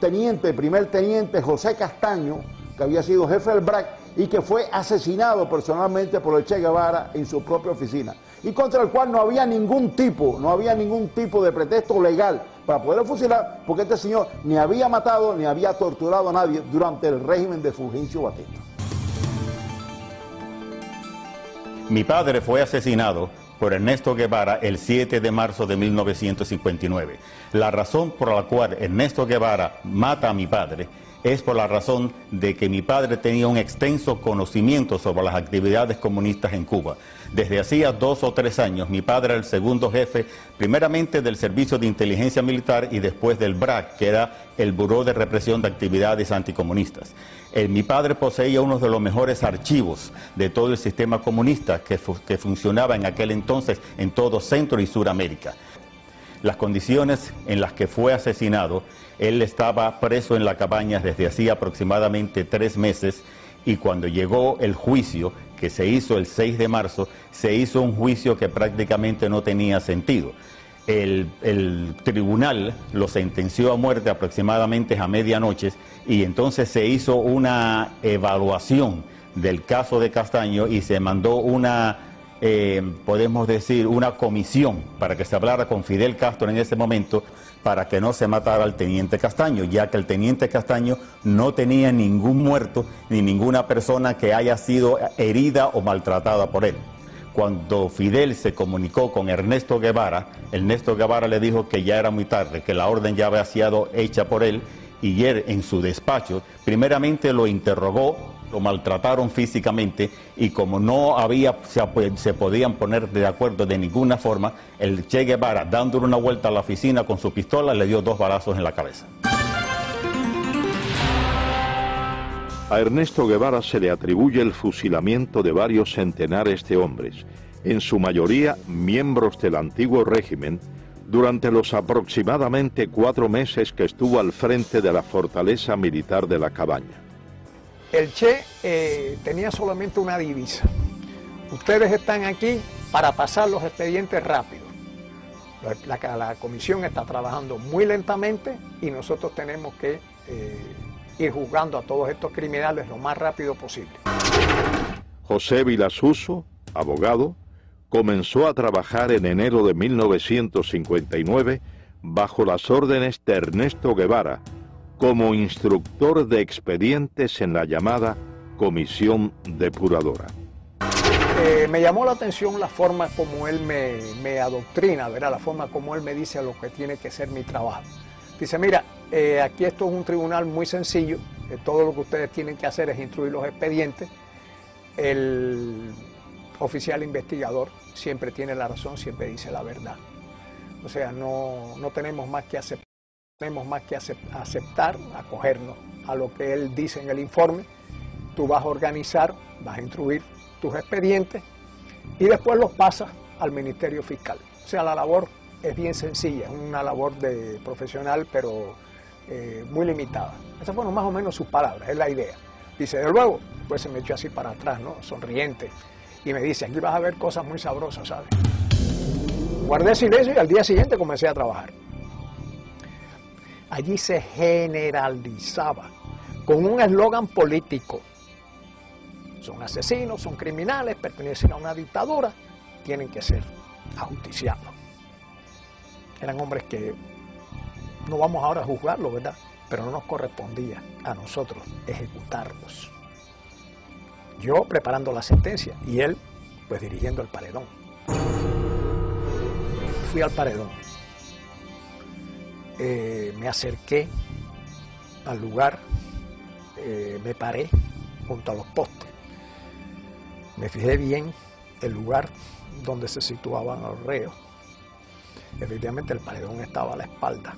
primer teniente José Castaño, que había sido jefe del BRAC y que fue asesinado personalmente por el Che Guevara en su propia oficina, y contra el cual no había ningún tipo de pretexto legal para poder fusilar, porque este señor ni había matado ni había torturado a nadie durante el régimen de Fulgencio Batista. Mi padre fue asesinado por Ernesto Guevara el 7 de marzo de 1959. La razón por la cual Ernesto Guevara mata a mi padre es por la razón de que mi padre tenía un extenso conocimiento sobre las actividades comunistas en Cuba. Desde hacía 2 o 3 años, mi padre era el segundo jefe, primeramente del Servicio de Inteligencia Militar y después del BRAC, que era el Buró de Represión de Actividades Anticomunistas. Mi padre poseía uno de los mejores archivos de todo el sistema comunista que funcionaba en aquel entonces en todo Centro y Suramérica. Las condiciones en las que fue asesinado, él estaba preso en La Cabaña desde hacía aproximadamente 3 meses, y cuando llegó el juicio, que se hizo el 6 de marzo, se hizo un juicio que prácticamente no tenía sentido. El tribunal lo sentenció a muerte aproximadamente a medianoche, y entonces se hizo una evaluación del caso de Castaño y se mandó una, podemos decir, una comisión para que se hablara con Fidel Castro en ese momento para que no se matara al teniente Castaño, ya que el teniente Castaño no tenía ningún muerto ni ninguna persona que haya sido herida o maltratada por él. Cuando Fidel se comunicó con Ernesto Guevara le dijo que ya era muy tarde, que la orden ya había sido hecha por él, y él en su despacho primeramente lo interrogó, lo maltrataron físicamente, y como no se podían poner de acuerdo de ninguna forma, el Che Guevara, dándole una vuelta a la oficina con su pistola, le dio 2 balazos en la cabeza. A Ernesto Guevara se le atribuye el fusilamiento de varios centenares de hombres, en su mayoría miembros del antiguo régimen, durante los aproximadamente 4 meses que estuvo al frente de la fortaleza militar de La Cabaña. El Che tenía solamente una divisa: ustedes están aquí para pasar los expedientes rápido. La comisión está trabajando muy lentamente y nosotros tenemos que ir juzgando a todos estos criminales lo más rápido posible. José Vilasuso, abogado, comenzó a trabajar en enero de 1959 bajo las órdenes de Ernesto Guevara como instructor de expedientes en la llamada Comisión Depuradora. Me llamó la atención la forma como él me adoctrina, ¿verdad? La forma como él me dice lo que tiene que ser mi trabajo. Dice, mira, aquí esto es un tribunal muy sencillo, todo lo que ustedes tienen que hacer es instruir los expedientes. El oficial investigador siempre tiene la razón, siempre dice la verdad. O sea, no tenemos más que aceptar, acogernos a lo que él dice en el informe. Tú vas a organizar, vas a instruir tus expedientes y después los pasas al Ministerio Fiscal. O sea, la labor es bien sencilla, es una labor de profesional, pero muy limitada. Esas fueron más o menos sus palabras, es la idea. Dice, de luego, pues se me echó así para atrás, ¿no? Sonriente. Y me dice, aquí vas a ver cosas muy sabrosas, ¿sabes? Guardé silencio y al día siguiente comencé a trabajar. Allí se generalizaba con un eslogan político. Son asesinos, son criminales, pertenecen a una dictadura, tienen que ser ajusticiados. Eran hombres que no vamos ahora a juzgarlos, ¿verdad? Pero no nos correspondía a nosotros ejecutarlos. Yo preparando la sentencia y él pues dirigiendo el paredón. Fui al paredón. Me acerqué al lugar, me paré junto a los postes. Me fijé bien el lugar donde se situaban los reos. Efectivamente el paredón estaba a la espalda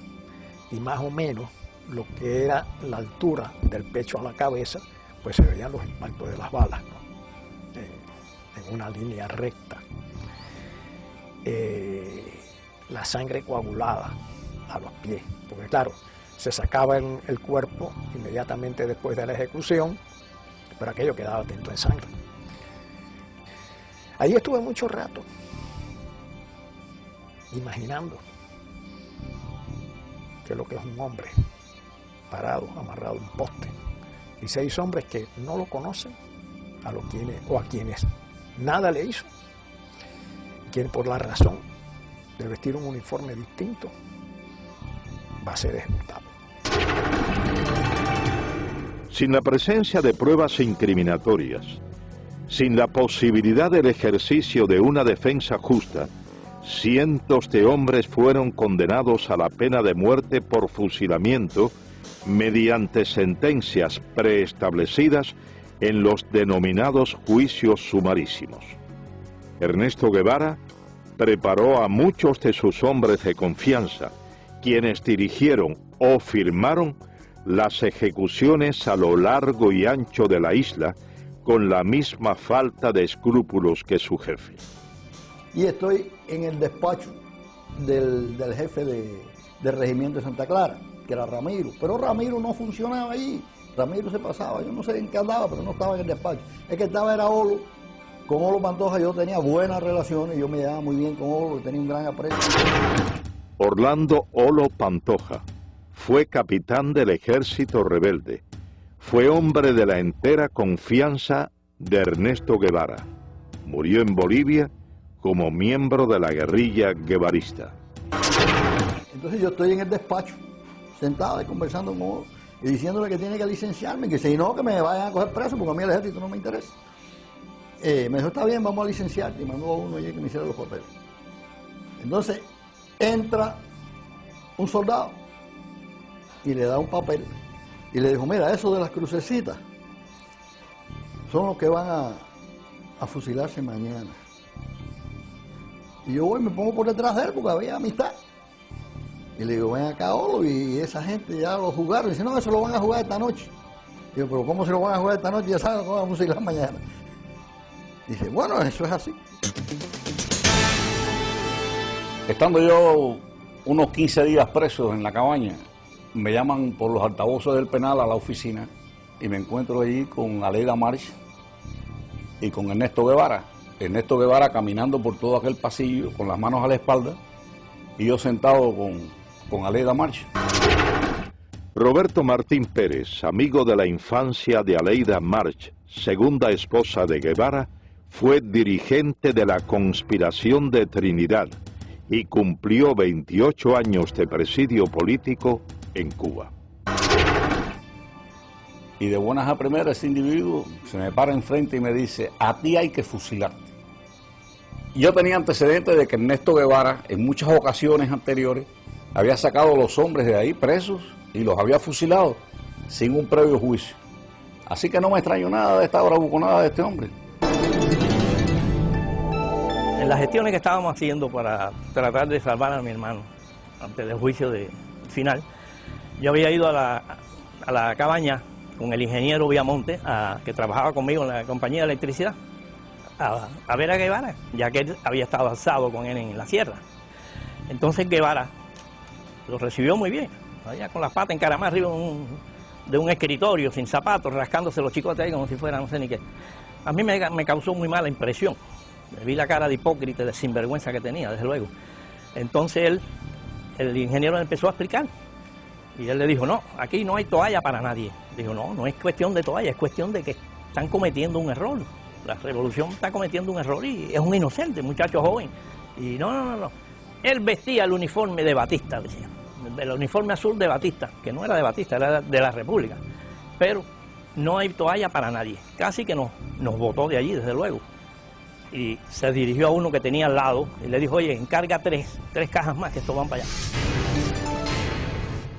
y más o menos lo que era la altura del pecho a la cabeza, pues se veían los impactos de las balas, ¿no? En una línea recta. La sangre coagulada a los pies, porque claro, se sacaba el cuerpo inmediatamente después de la ejecución, pero aquello quedaba tinto en sangre. Ahí estuve mucho rato, imaginando qué es lo que es un hombre parado, amarrado a un poste, y 6 hombres que no lo conocen, a quienes nada le hizo, quien por la razón de vestir un uniforme distinto va a ser ejecutado. Sin la presencia de pruebas incriminatorias, sin la posibilidad del ejercicio de una defensa justa, cientos de hombres fueron condenados a la pena de muerte por fusilamiento mediante sentencias preestablecidas en los denominados juicios sumarísimos. Ernesto Guevara preparó a muchos de sus hombres de confianza, quienes dirigieron o firmaron las ejecuciones a lo largo y ancho de la isla con la misma falta de escrúpulos que su jefe. Y estoy en el despacho del jefe del regimiento de Santa Clara, que era Ramiro, pero Ramiro no funcionaba allí, Ramiro se pasaba, yo no sé en qué andaba, pero no estaba en el despacho. El que estaba era Olo, con Olo Pantoja yo tenía buenas relaciones, yo me llevaba muy bien con Olo, tenía un gran aprecio. Orlando Olo Pantoja fue capitán del ejército rebelde, fue hombre de la entera confianza de Ernesto Guevara, murió en Bolivia como miembro de la guerrilla guevarista. Entonces yo estoy en el despacho, sentado y conversando con Olo, y diciéndole que tiene que licenciarme, que si no, que me vayan a coger preso, porque a mí el ejército no me interesa. Me dijo, está bien, vamos a licenciarte, y mandó a uno allí que me hiciera los papeles. Entonces, entra un soldado y le da un papel, y le dijo, mira, eso de las crucecitas son los que van a fusilarse mañana. Y yo voy y me pongo por detrás de él, porque había amistad. Y le digo, ven acá, Olo, y esa gente ya lo jugaron. Y dice, no, eso lo van a jugar esta noche. Digo, pero ¿cómo se lo van a jugar esta noche? Ya saben cómo van a fusilar mañana. Dice, bueno, eso es así. Estando yo unos 15 días preso en la cabaña, me llaman por los altavoces del penal a la oficina y me encuentro allí con Aleida March y con Ernesto Guevara. Ernesto Guevara caminando por todo aquel pasillo con las manos a la espalda y yo sentado con Aleida March. Roberto Martín Pérez, amigo de la infancia de Aleida March, segunda esposa de Guevara, fue dirigente de la conspiración de Trinidad y cumplió 28 años de presidio político en Cuba. Y de buenas a primeras ese individuo se me para enfrente y me dice, a ti hay que fusilarte. Yo tenía antecedentes de que Ernesto Guevara en muchas ocasiones anteriores había sacado a los hombres de ahí presos y los había fusilado sin un previo juicio. Así que no me extraño nada de esta bravuconada de este hombre. En las gestiones que estábamos haciendo para tratar de salvar a mi hermano antes del juicio final, yo había ido a la cabaña con el ingeniero Viamonte, que trabajaba conmigo en la compañía de electricidad, a ver a Guevara, ya que él había estado alzado con él en la sierra. Entonces Guevara lo recibió muy bien, allá con las patas encaramadas arriba de un escritorio, sin zapatos, rascándose los chicotes ahí como si fuera no sé ni qué. A mí me causó muy mala impresión. Me vi la cara de hipócrita, de sinvergüenza que tenía, desde luego. Entonces el ingeniero le empezó a explicar. Y él le dijo, no, aquí no hay toalla para nadie. Dijo, no es cuestión de toalla, es cuestión de que están cometiendo un error. La revolución está cometiendo un error y es un inocente, muchacho joven. Y no. Él vestía el uniforme de Batista, decía. El uniforme azul de Batista, que no era de Batista, era de la República. Pero no hay toalla para nadie. Casi que nos botó de allí, desde luego. Y se dirigió a uno que tenía al lado y le dijo, oye, encarga tres cajas más que estos van para allá.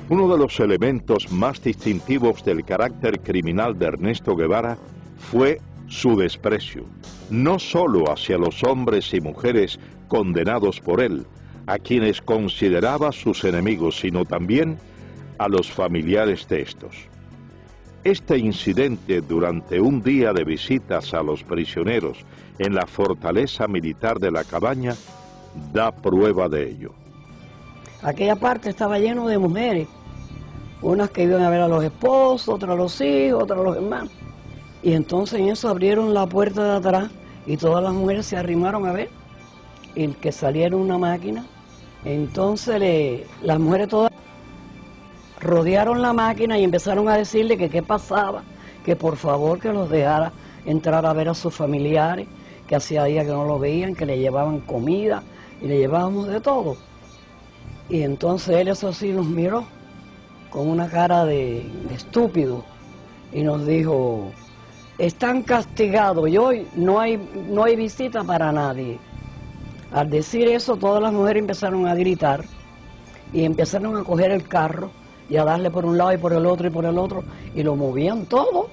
Uno de los elementos más distintivos del carácter criminal de Ernesto Guevara fue su desprecio, no solo hacia los hombres y mujeres condenados por él, a quienes consideraba sus enemigos, sino también a los familiares de estos. Este incidente durante un día de visitas a los prisioneros en la fortaleza militar de la Cabaña da prueba de ello. Aquella parte estaba lleno de mujeres, unas que iban a ver a los esposos, otras a los hijos, otras a los hermanos. Y entonces en eso abrieron la puerta de atrás y todas las mujeres se arrimaron a ver y que saliera una máquina. Entonces las mujeres todas rodearon la máquina y empezaron a decirle que qué pasaba, que por favor que los dejara entrar a ver a sus familiares, que hacía días que no los veían, que le llevaban comida y le llevábamos de todo. Y entonces él eso sí nos miró con una cara de estúpido y nos dijo, están castigados y hoy no hay visita para nadie. Al decir eso todas las mujeres empezaron a gritar y empezaron a coger el carro y a darle por un lado y por el otro y por el otro y lo movían todo.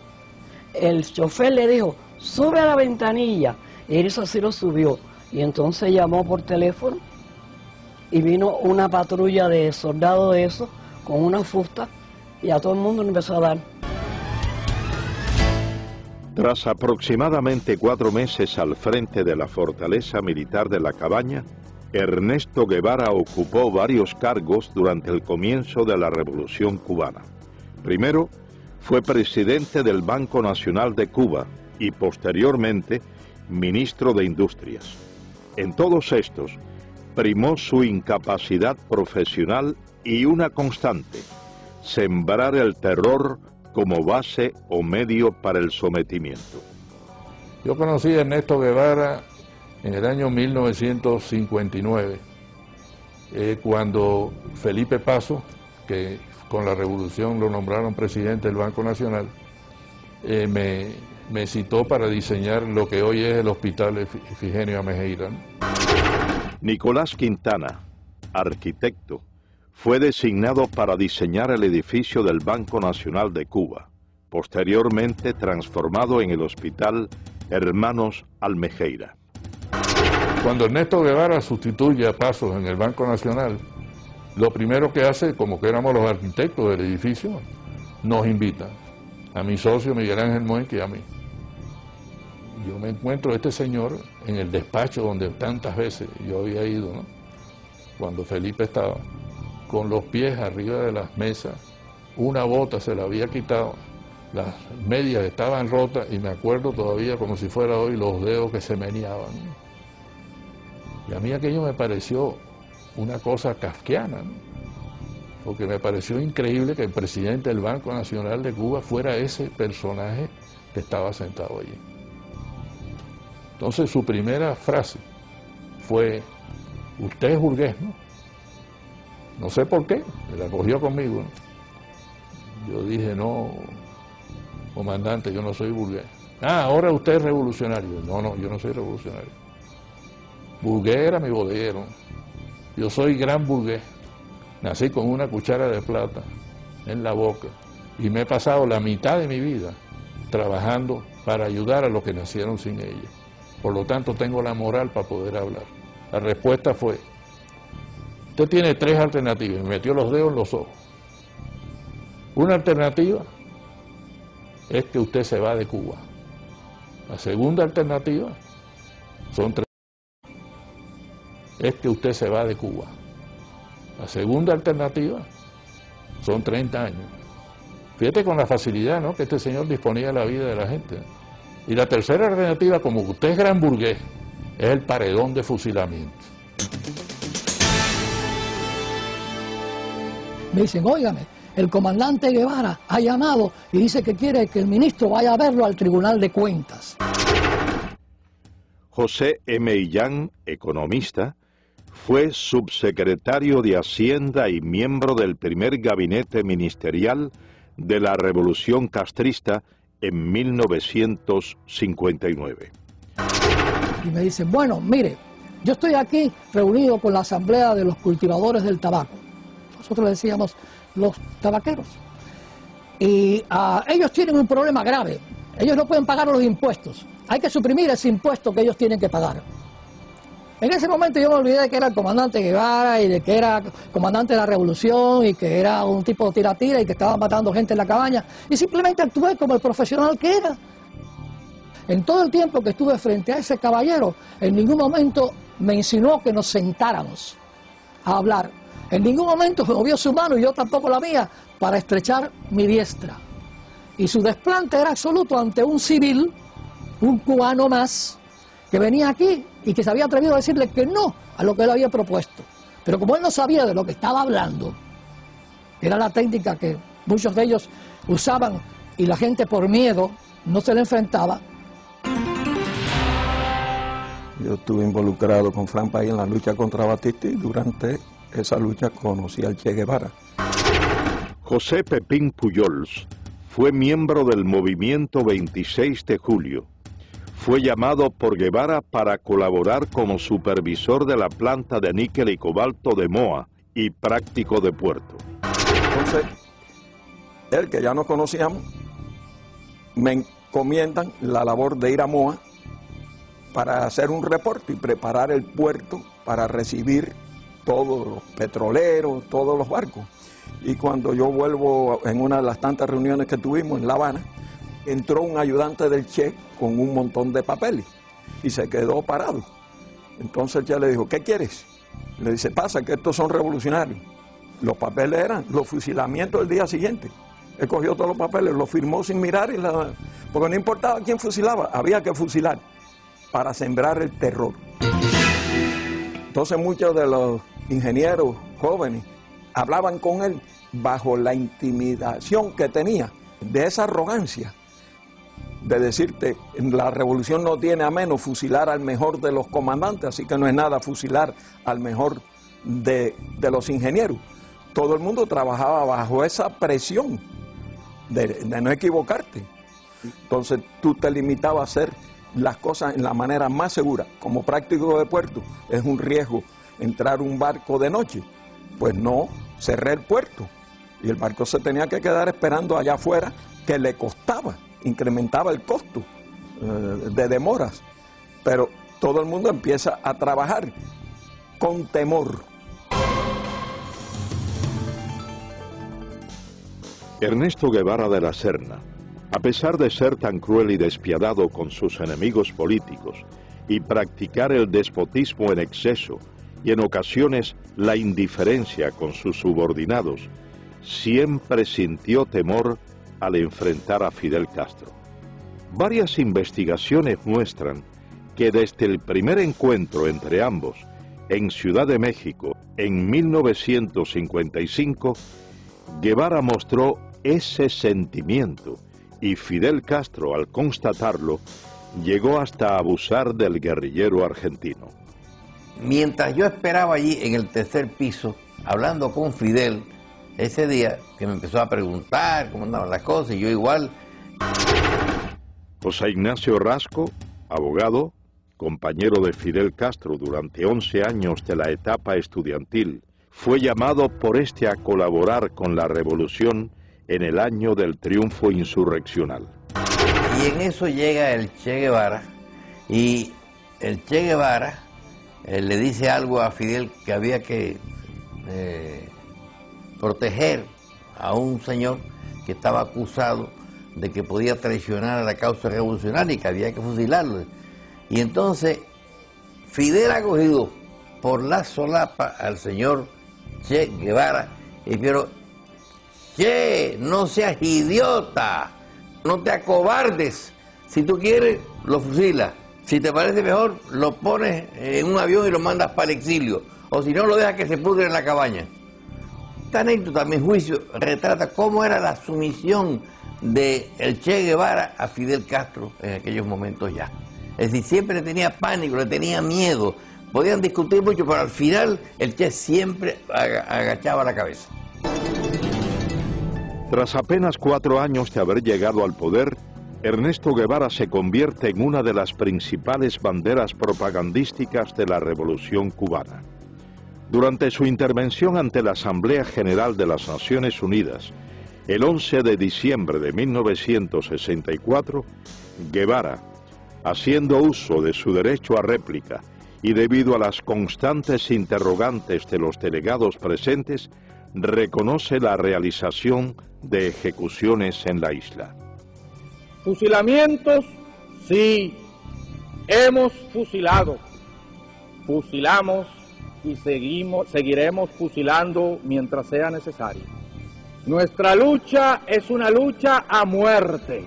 El chofer le dijo, sube a la ventanilla y eso así lo subió y entonces llamó por teléfono y vino una patrulla de soldados de eso con una fusta y a todo el mundo le empezó a dar. Tras aproximadamente 4 meses al frente de la fortaleza militar de la Cabaña, Ernesto Guevara ocupó varios cargos durante el comienzo de la Revolución Cubana. Primero, fue presidente del Banco Nacional de Cuba y posteriormente ministro de Industrias. En todos estos, primó su incapacidad profesional y una constante, sembrar el terror como base o medio para el sometimiento. Yo conocí a Ernesto Guevara en el año 1959, cuando Felipe Paso, que con la revolución lo nombraron presidente del Banco Nacional, me citó para diseñar lo que hoy es el Hospital Efigenio Amejeira. Nicolás Quintana, arquitecto, fue designado para diseñar el edificio del Banco Nacional de Cuba, posteriormente transformado en el Hospital Hermanos Almejeira. Cuando Ernesto Guevara sustituye a Pasos en el Banco Nacional, lo primero que hace, como que éramos los arquitectos del edificio, nos invita a mi socio Miguel Ángel Muenque y a mí. Yo me encuentro a este señor en el despacho donde tantas veces yo había ido, ¿no? Cuando Felipe estaba, con los pies arriba de las mesas, una bota se la había quitado, las medias estaban rotas y me acuerdo todavía como si fuera hoy los dedos que se meneaban, ¿no? Y a mí aquello me pareció una cosa kafkiana, ¿no? porque me pareció increíble que el presidente del Banco Nacional de Cuba fuera ese personaje que estaba sentado allí. Entonces su primera frase fue: usted es burgués, ¿no? No sé por qué, me la cogió conmigo, ¿no? Yo dije: no, comandante, yo no soy burgués. Ah, ahora usted es revolucionario. No, yo no soy revolucionario. Burgués era mi bodeguero. Yo soy gran burgués. Nací con una cuchara de plata en la boca y me he pasado la mitad de mi vida trabajando para ayudar a los que nacieron sin ella. Por lo tanto, tengo la moral para poder hablar. La respuesta fue: usted tiene 3 alternativas. Me metió los dedos en los ojos. Una alternativa es que usted se va de Cuba. La segunda alternativa son 3. Es que usted se va de Cuba. La segunda alternativa son 30 años. Fíjate con la facilidad, ¿no?, que este señor disponía de la vida de la gente. Y la tercera alternativa, como usted es gran burgués, es el paredón de fusilamiento. Me dicen: óigame, el comandante Guevara ha llamado y dice que quiere que el ministro vaya a verlo al Tribunal de Cuentas. José M. Illán, economista, fue subsecretario de Hacienda y miembro del primer gabinete ministerial de la Revolución Castrista en 1959. Y me dicen: bueno, mire, yo estoy aquí reunido con la Asamblea de los Cultivadores del Tabaco. Nosotros le decíamos los tabaqueros. Y ellos tienen un problema grave. Ellos no pueden pagar los impuestos. Hay que suprimir ese impuesto que ellos tienen que pagar. En ese momento yo me olvidé de que era el comandante Guevara y de que era comandante de la revolución y que era un tipo de tira-tira y que estaba matando gente en la cabaña, y simplemente actué como el profesional que era. En todo el tiempo que estuve frente a ese caballero, en ningún momento me insinuó que nos sentáramos a hablar. En ningún momento movió su mano y yo tampoco la mía para estrechar mi diestra. Y su desplante era absoluto ante un civil, un cubano más, que venía aquí y que se había atrevido a decirle que no a lo que él había propuesto. Pero como él no sabía de lo que estaba hablando, era la técnica que muchos de ellos usaban y la gente por miedo no se le enfrentaba. Yo estuve involucrado con Fran País en la lucha contra Batista y durante esa lucha conocí al Che Guevara. José Pepín Pujols fue miembro del movimiento 26 de julio. Fue llamado por Guevara para colaborar como supervisor de la planta de níquel y cobalto de Moa y práctico de puerto. Entonces, él, que ya nos conocíamos, me encomiendan la labor de ir a Moa para hacer un reporte y preparar el puerto para recibir todos los petroleros, todos los barcos. Y cuando yo vuelvo en una de las tantas reuniones que tuvimos en La Habana, entró un ayudante del Che con un montón de papeles y se quedó parado. Entonces el Che le dijo: ¿qué quieres? Le dice: pasa que estos son revolucionarios. Los papeles eran los fusilamientos del día siguiente. Él cogió todos los papeles, los firmó sin mirar, porque no importaba quién fusilaba, había que fusilar para sembrar el terror. Entonces muchos de los ingenieros jóvenes hablaban con él bajo la intimidación que tenía de esa arrogancia de decirte: la revolución no tiene a menos fusilar al mejor de los comandantes, así que no es nada fusilar al mejor de los ingenieros. Todo el mundo trabajaba bajo esa presión de no equivocarte. Entonces tú te limitabas a hacer las cosas en la manera más segura. Como práctico de puerto, es un riesgo entrar un barco de noche. Pues no, cerré el puerto y el barco se tenía que quedar esperando allá afuera, que le costaba, incrementaba el costo de demoras. Pero todo el mundo empieza a trabajar con temor. Ernesto Guevara de la Serna, a pesar de ser tan cruel y despiadado con sus enemigos políticos y practicar el despotismo en exceso y en ocasiones la indiferencia con sus subordinados, siempre sintió temor al enfrentar a Fidel Castro. Varias investigaciones muestran que desde el primer encuentro entre ambos, en Ciudad de México, en 1955, Guevara mostró ese sentimiento y Fidel Castro, al constatarlo, llegó hasta abusar del guerrillero argentino. Mientras yo esperaba allí en el tercer piso, hablando con Fidel, ese día que me empezó a preguntar cómo andaban las cosas, y yo igual. José Ignacio Rasco, abogado, compañero de Fidel Castro durante 11 años de la etapa estudiantil, fue llamado por este a colaborar con la revolución en el año del triunfo insurreccional. Y en eso llega el Che Guevara, y el Che Guevara le dice algo a Fidel que había que proteger a un señor que estaba acusado de que podía traicionar a la causa revolucionaria y que había que fusilarlo. Y entonces Fidel ha cogido por la solapa al señor Che Guevara y pero Che, no seas idiota, no te acobardes, si tú quieres lo fusilas, si te parece mejor lo pones en un avión y lo mandas para el exilio, o si no lo dejas que se pudre en la cabaña. Esta anécdota, a mi juicio, retrata cómo era la sumisión de el Che Guevara a Fidel Castro en aquellos momentos ya. Es decir, siempre le tenía pánico, le tenía miedo. Podían discutir mucho, pero al final el Che siempre agachaba la cabeza. Tras apenas 4 años de haber llegado al poder, Ernesto Guevara se convierte en una de las principales banderas propagandísticas de la Revolución cubana. Durante su intervención ante la Asamblea General de las Naciones Unidas, el 11 de diciembre de 1964, Guevara, haciendo uso de su derecho a réplica y debido a las constantes interrogantes de los delegados presentes, reconoce la realización de ejecuciones en la isla. Fusilamientos, sí, hemos fusilado, fusilamos y seguiremos fusilando mientras sea necesario. Nuestra lucha es una lucha a muerte.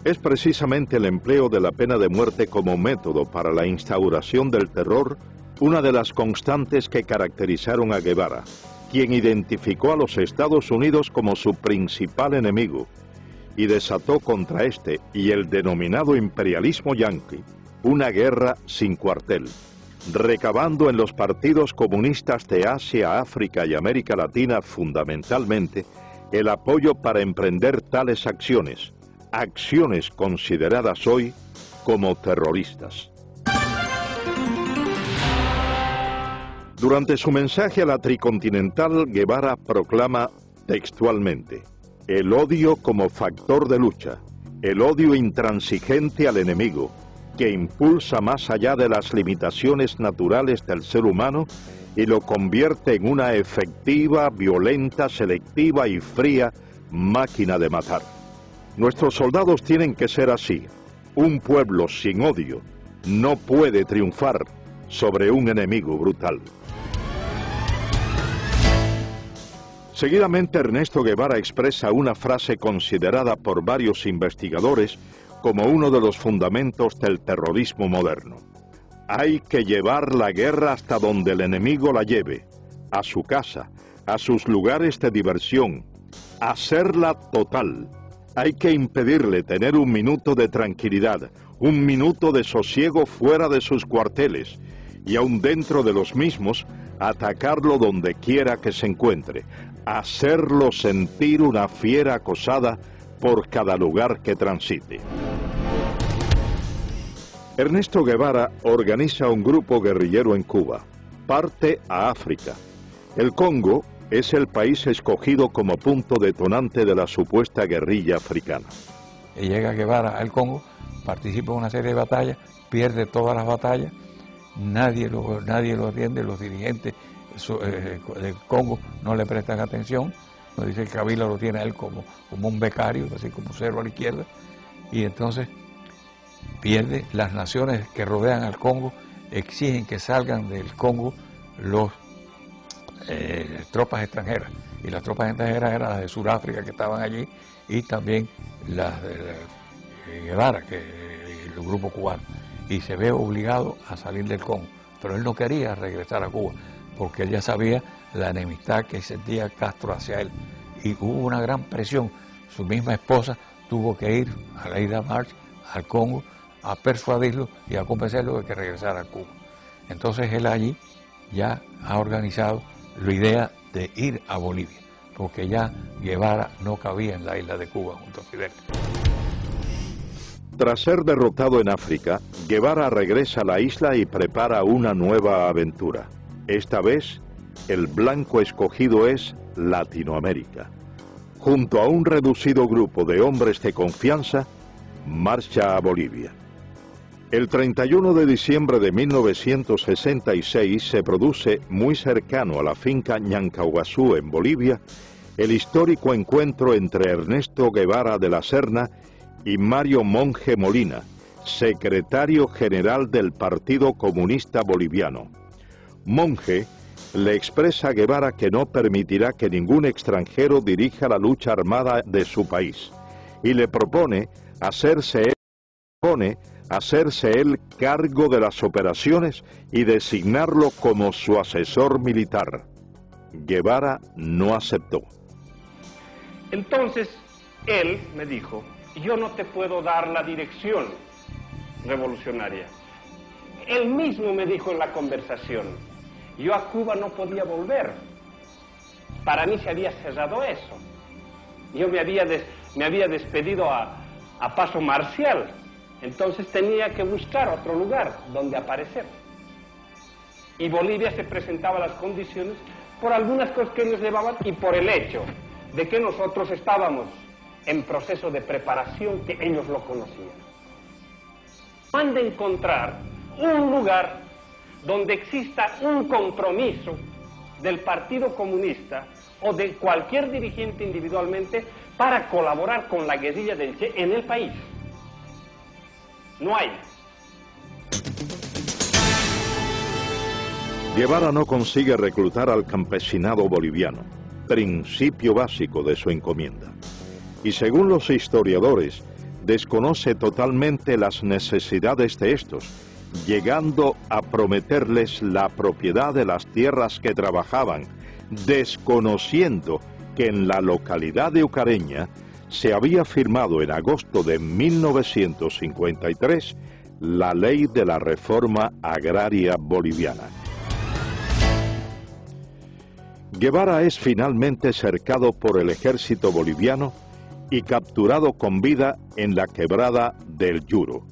Es precisamente el empleo de la pena de muerte como método para la instauración del terror una de las constantes que caracterizaron a Guevara, quien identificó a los Estados Unidos como su principal enemigo y desató contra este y el denominado imperialismo yanqui una guerra sin cuartel, recabando en los partidos comunistas de Asia, África y América Latina fundamentalmente el apoyo para emprender tales acciones, acciones consideradas hoy como terroristas. Durante su mensaje a la Tricontinental, Guevara proclama textualmente: el odio como factor de lucha, el odio intransigente al enemigo, que impulsa más allá de las limitaciones naturales del ser humano y lo convierte en una efectiva, violenta, selectiva y fría máquina de matar. Nuestros soldados tienen que ser así. Un pueblo sin odio no puede triunfar sobre un enemigo brutal. Seguidamente, Ernesto Guevara expresa una frase considerada por varios investigadores como uno de los fundamentos del terrorismo moderno. Hay que llevar la guerra hasta donde el enemigo la lleve, a su casa, a sus lugares de diversión, hacerla total. Hay que impedirle tener un minuto de tranquilidad, un minuto de sosiego fuera de sus cuarteles, y aun dentro de los mismos, atacarlo donde quiera que se encuentre, hacerlo sentir una fiera acosada por cada lugar que transite. Ernesto Guevara organiza un grupo guerrillero en Cuba, parte a África. El Congo es el país escogido como punto detonante de la supuesta guerrilla africana. Y llega Guevara al Congo, participa en una serie de batallas, pierde todas las batallas, nadie lo atiende, los dirigentes del Congo no le prestan atención, nos dice que Kabila lo tiene a él como un becario, así como cero a la izquierda, y entonces pierde. Las naciones que rodean al Congo exigen que salgan del Congo los tropas extranjeras, y las tropas extranjeras eran las de Sudáfrica que estaban allí, y también las de Guevara, el grupo cubano. y se ve obligado a salir del Congo. Pero él no quería regresar a Cuba, porque él ya sabía la enemistad que sentía Castro hacia él. Y hubo una gran presión. Su misma esposa tuvo que ir a la isla March, al Congo, a persuadirlo y a convencerlo de que regresara a Cuba. Entonces él allí ya ha organizado la idea de ir a Bolivia, porque ya Guevara no cabía en la isla de Cuba junto a Fidel. Tras ser derrotado en África, Guevara regresa a la isla y prepara una nueva aventura. Esta vez, el blanco escogido es Latinoamérica. Junto a un reducido grupo de hombres de confianza, marcha a Bolivia. El 31 de diciembre de 1966 se produce muy cercano a la finca Ñancauazú en Bolivia el histórico encuentro entre Ernesto Guevara de la Serna y Mario Monge Molina, secretario general del Partido Comunista Boliviano. Monge le expresa a Guevara que no permitirá que ningún extranjero dirija la lucha armada de su país y le propone hacerse él cargo de las operaciones y designarlo como su asesor militar. Guevara no aceptó. Entonces, él me dijo, yo no te puedo dar la dirección revolucionaria. Él mismo me dijo en la conversación, yo a Cuba no podía volver. Para mí se había cerrado eso. Yo me había despedido a paso marcial. Entonces tenía que buscar otro lugar donde aparecer. Y Bolivia se presentaba las condiciones por algunas cosas que ellos llevaban y por el hecho de que nosotros estábamos en proceso de preparación que ellos lo conocían. Han de encontrar un lugar donde exista un compromiso del Partido Comunista o de cualquier dirigente individualmente para colaborar con la guerrilla del Che en el país. No hay. Guevara no consigue reclutar al campesinado boliviano, principio básico de su encomienda. Y según los historiadores, desconoce totalmente las necesidades de estos, llegando a prometerles la propiedad de las tierras que trabajaban, desconociendo que en la localidad de Ucareña se había firmado en agosto de 1953 la ley de la reforma agraria boliviana. Guevara es finalmente cercado por el ejército boliviano y capturado con vida en la quebrada del Yuro.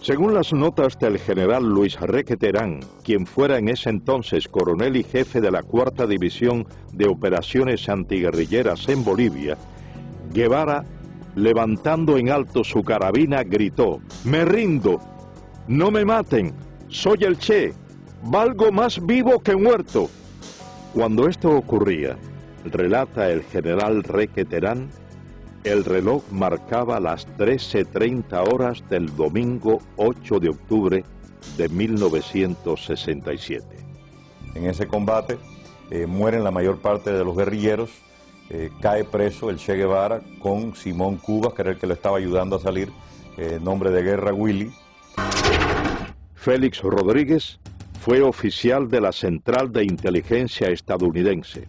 Según las notas del general Luis Requeterán, quien fuera en ese entonces coronel y jefe de la 4ª División de Operaciones Antiguerrilleras en Bolivia, Guevara, levantando en alto su carabina, gritó: «Me rindo, no me maten, soy el Che, valgo más vivo que muerto». Cuando esto ocurría, relata el general Requeterán, el reloj marcaba las 13:30 horas del domingo 8 de octubre de 1967. En ese combate mueren la mayor parte de los guerrilleros, cae preso el Che Guevara con Simón Cubas, que era el que lo estaba ayudando a salir, nombre de guerra Willy. Félix Rodríguez fue oficial de la Central de Inteligencia estadounidense.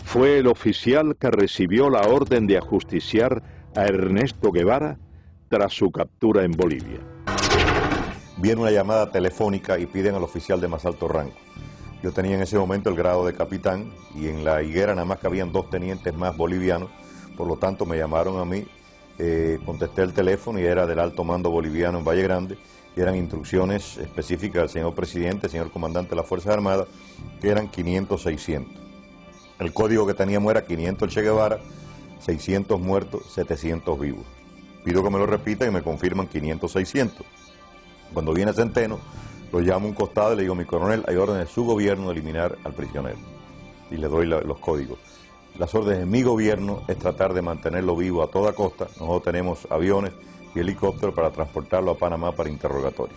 Fue el oficial que recibió la orden de ajusticiar a Ernesto Guevara tras su captura en Bolivia. Viene una llamada telefónica y piden al oficial de más alto rango. Yo tenía en ese momento el grado de capitán y en la higuera nada más que habían 2 tenientes más bolivianos, por lo tanto me llamaron a mí, contesté el teléfono y era del alto mando boliviano en Valle Grande, y eran instrucciones específicas del señor presidente, señor comandante de las Fuerzas Armadas, que eran 500-600. El código que teníamos era 500 el Che Guevara, 600 muertos, 700 vivos. Pido que me lo repitan y me confirman 500-600. Cuando viene Centeno, lo llamo a un costado y le digo: mi coronel, hay órdenes de su gobierno de eliminar al prisionero. Y le doy los códigos. Las órdenes de mi gobierno es tratar de mantenerlo vivo a toda costa. Nosotros tenemos aviones y helicópteros para transportarlo a Panamá para interrogatorio.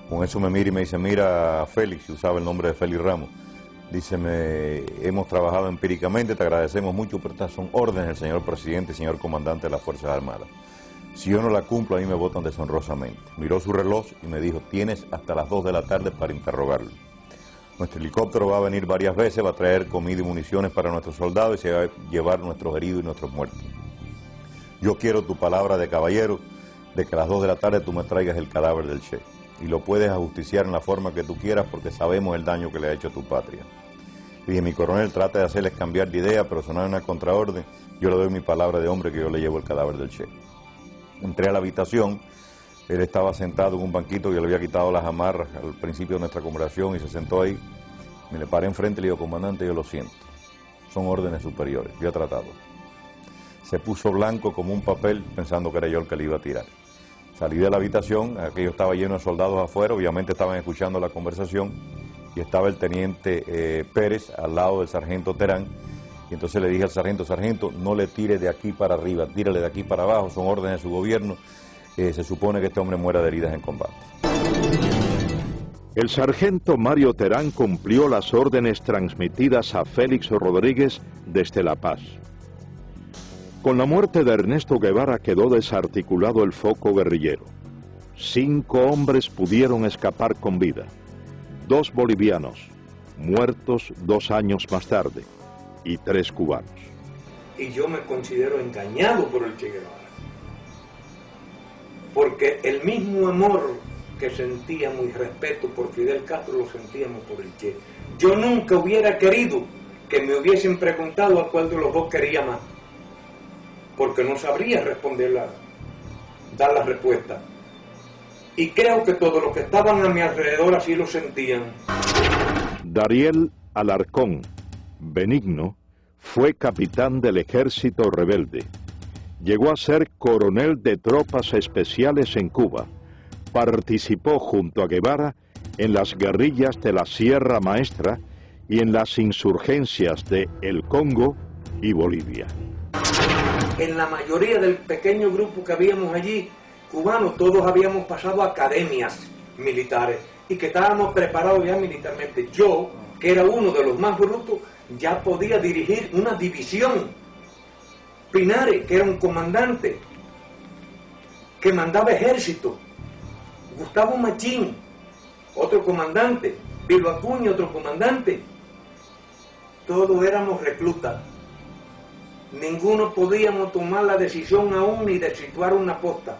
Con eso me mira y me dice: mira, Félix, y usaba el nombre de Félix Ramos, dice: hemos trabajado empíricamente, te agradecemos mucho, pero estas son órdenes del señor presidente y señor comandante de las Fuerzas Armadas. Si yo no la cumplo, a mí me votan deshonrosamente. Miró su reloj y me dijo, tienes hasta las 2 de la tarde para interrogarlo. Nuestro helicóptero va a venir varias veces, va a traer comida y municiones para nuestros soldados y se va a llevar nuestros heridos y nuestros muertos. Yo quiero tu palabra de caballero de que a las 2 de la tarde tú me traigas el cadáver del Che. Y lo puedes ajusticiar en la forma que tú quieras porque sabemos el daño que le ha hecho a tu patria. Y dije, mi coronel, trata de hacerles cambiar de idea, pero sonar una contraorden. Yo le doy mi palabra de hombre que yo le llevo el cadáver del Che. Entré a la habitación, él estaba sentado en un banquito, yo le había quitado las amarras al principio de nuestra conversación y se sentó ahí. Me le paré enfrente y le digo, comandante, yo lo siento, son órdenes superiores, yo he tratado. Se puso blanco como un papel pensando que era yo el que le iba a tirar. Salí de la habitación, aquello estaba lleno de soldados afuera, obviamente estaban escuchando la conversación y estaba el teniente Pérez al lado del sargento Terán. Y entonces le dije al sargento, sargento, no le tire de aquí para arriba, tírale de aquí para abajo, son órdenes de su gobierno, se supone que este hombre muera de heridas en combate. El sargento Mario Terán cumplió las órdenes transmitidas a Félix Rodríguez desde La Paz. Con la muerte de Ernesto Guevara quedó desarticulado el foco guerrillero. 5 hombres pudieron escapar con vida. 2 bolivianos, muertos 2 años más tarde, y 3 cubanos. Y yo me considero engañado por el Che Guevara, porque el mismo amor que sentíamos y respeto por Fidel Castro lo sentíamos por el Che. Yo nunca hubiera querido que me hubiesen preguntado a cuál de los dos quería más, porque no sabría dar la respuesta. Y creo que todos los que estaban a mi alrededor así lo sentían. Dariel Alarcón Benigno fue capitán del ejército rebelde. Llegó a ser coronel de tropas especiales en Cuba. Participó junto a Guevara en las guerrillas de la Sierra Maestra y en las insurgencias de El Congo y Bolivia. En la mayoría del pequeño grupo que habíamos allí, cubanos, todos habíamos pasado academias militares y que estábamos preparados ya militarmente. Yo, que era uno de los más brutos, ya podía dirigir una división. Pinares, que era un comandante, que mandaba ejército. Gustavo Machín, otro comandante. Bilbo Acuña, otro comandante. Todos éramos reclutas. Ninguno podíamos tomar la decisión aún ni de situar una posta.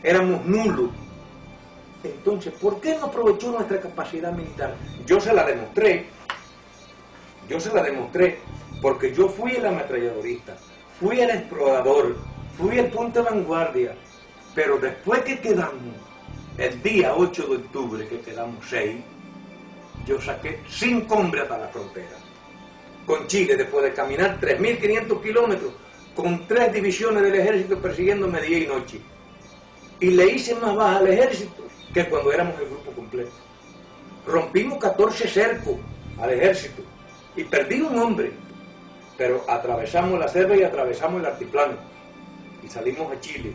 Éramos nulos. Entonces, ¿por qué no aprovechó nuestra capacidad militar? Yo se la demostré. Porque yo fui el ametralladorista, fui el explorador, fui el punto de vanguardia. Pero después que quedamos, el día 8 de octubre, que quedamos 6, yo saqué 5 hombres hasta la frontera. Con Chile, después de caminar 3.500 kilómetros, con 3 divisiones del ejército persiguiéndome día y noche. Y le hice más baja al ejército que cuando éramos el grupo completo. Rompimos 14 cercos al ejército y perdí un hombre, pero atravesamos la selva y atravesamos el altiplano y salimos a Chile.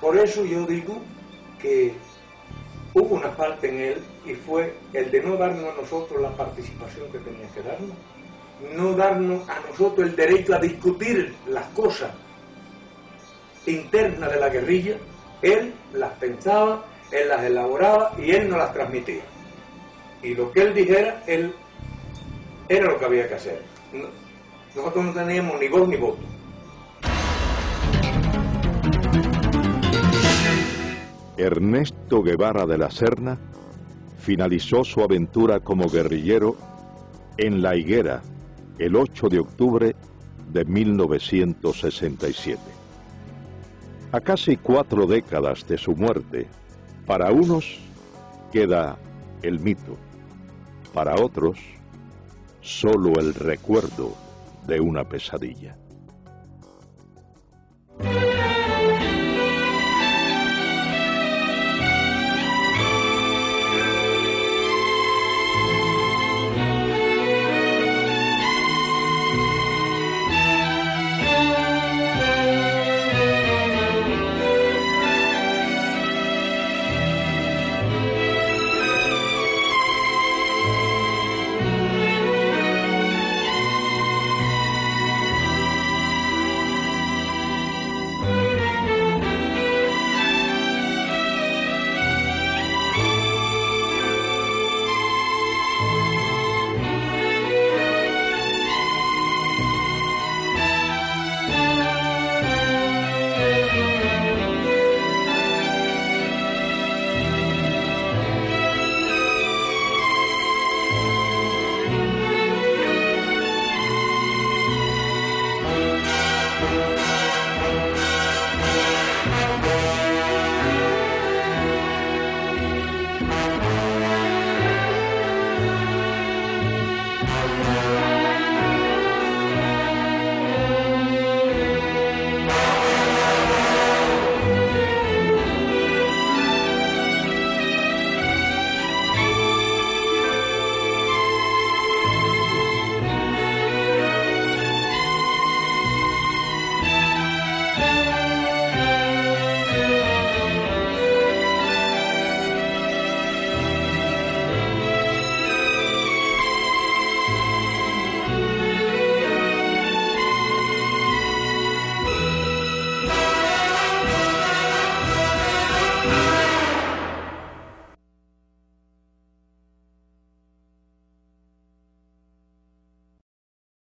Por eso yo digo que hubo una falta en él y fue el de no darnos a nosotros la participación que tenía que darnos, no darnos a nosotros el derecho a discutir las cosas internas de la guerrilla. Él las pensaba, él las elaboraba y él nos las transmitía. Y lo que él dijera, él era lo que había que hacer. Nosotros no teníamos ni voz ni voto. Ernesto Guevara de la Serna finalizó su aventura como guerrillero en La Higuera el 8 de octubre de 1967. A casi 4 décadas de su muerte, para unos queda el mito, para otros solo el recuerdo de una pesadilla.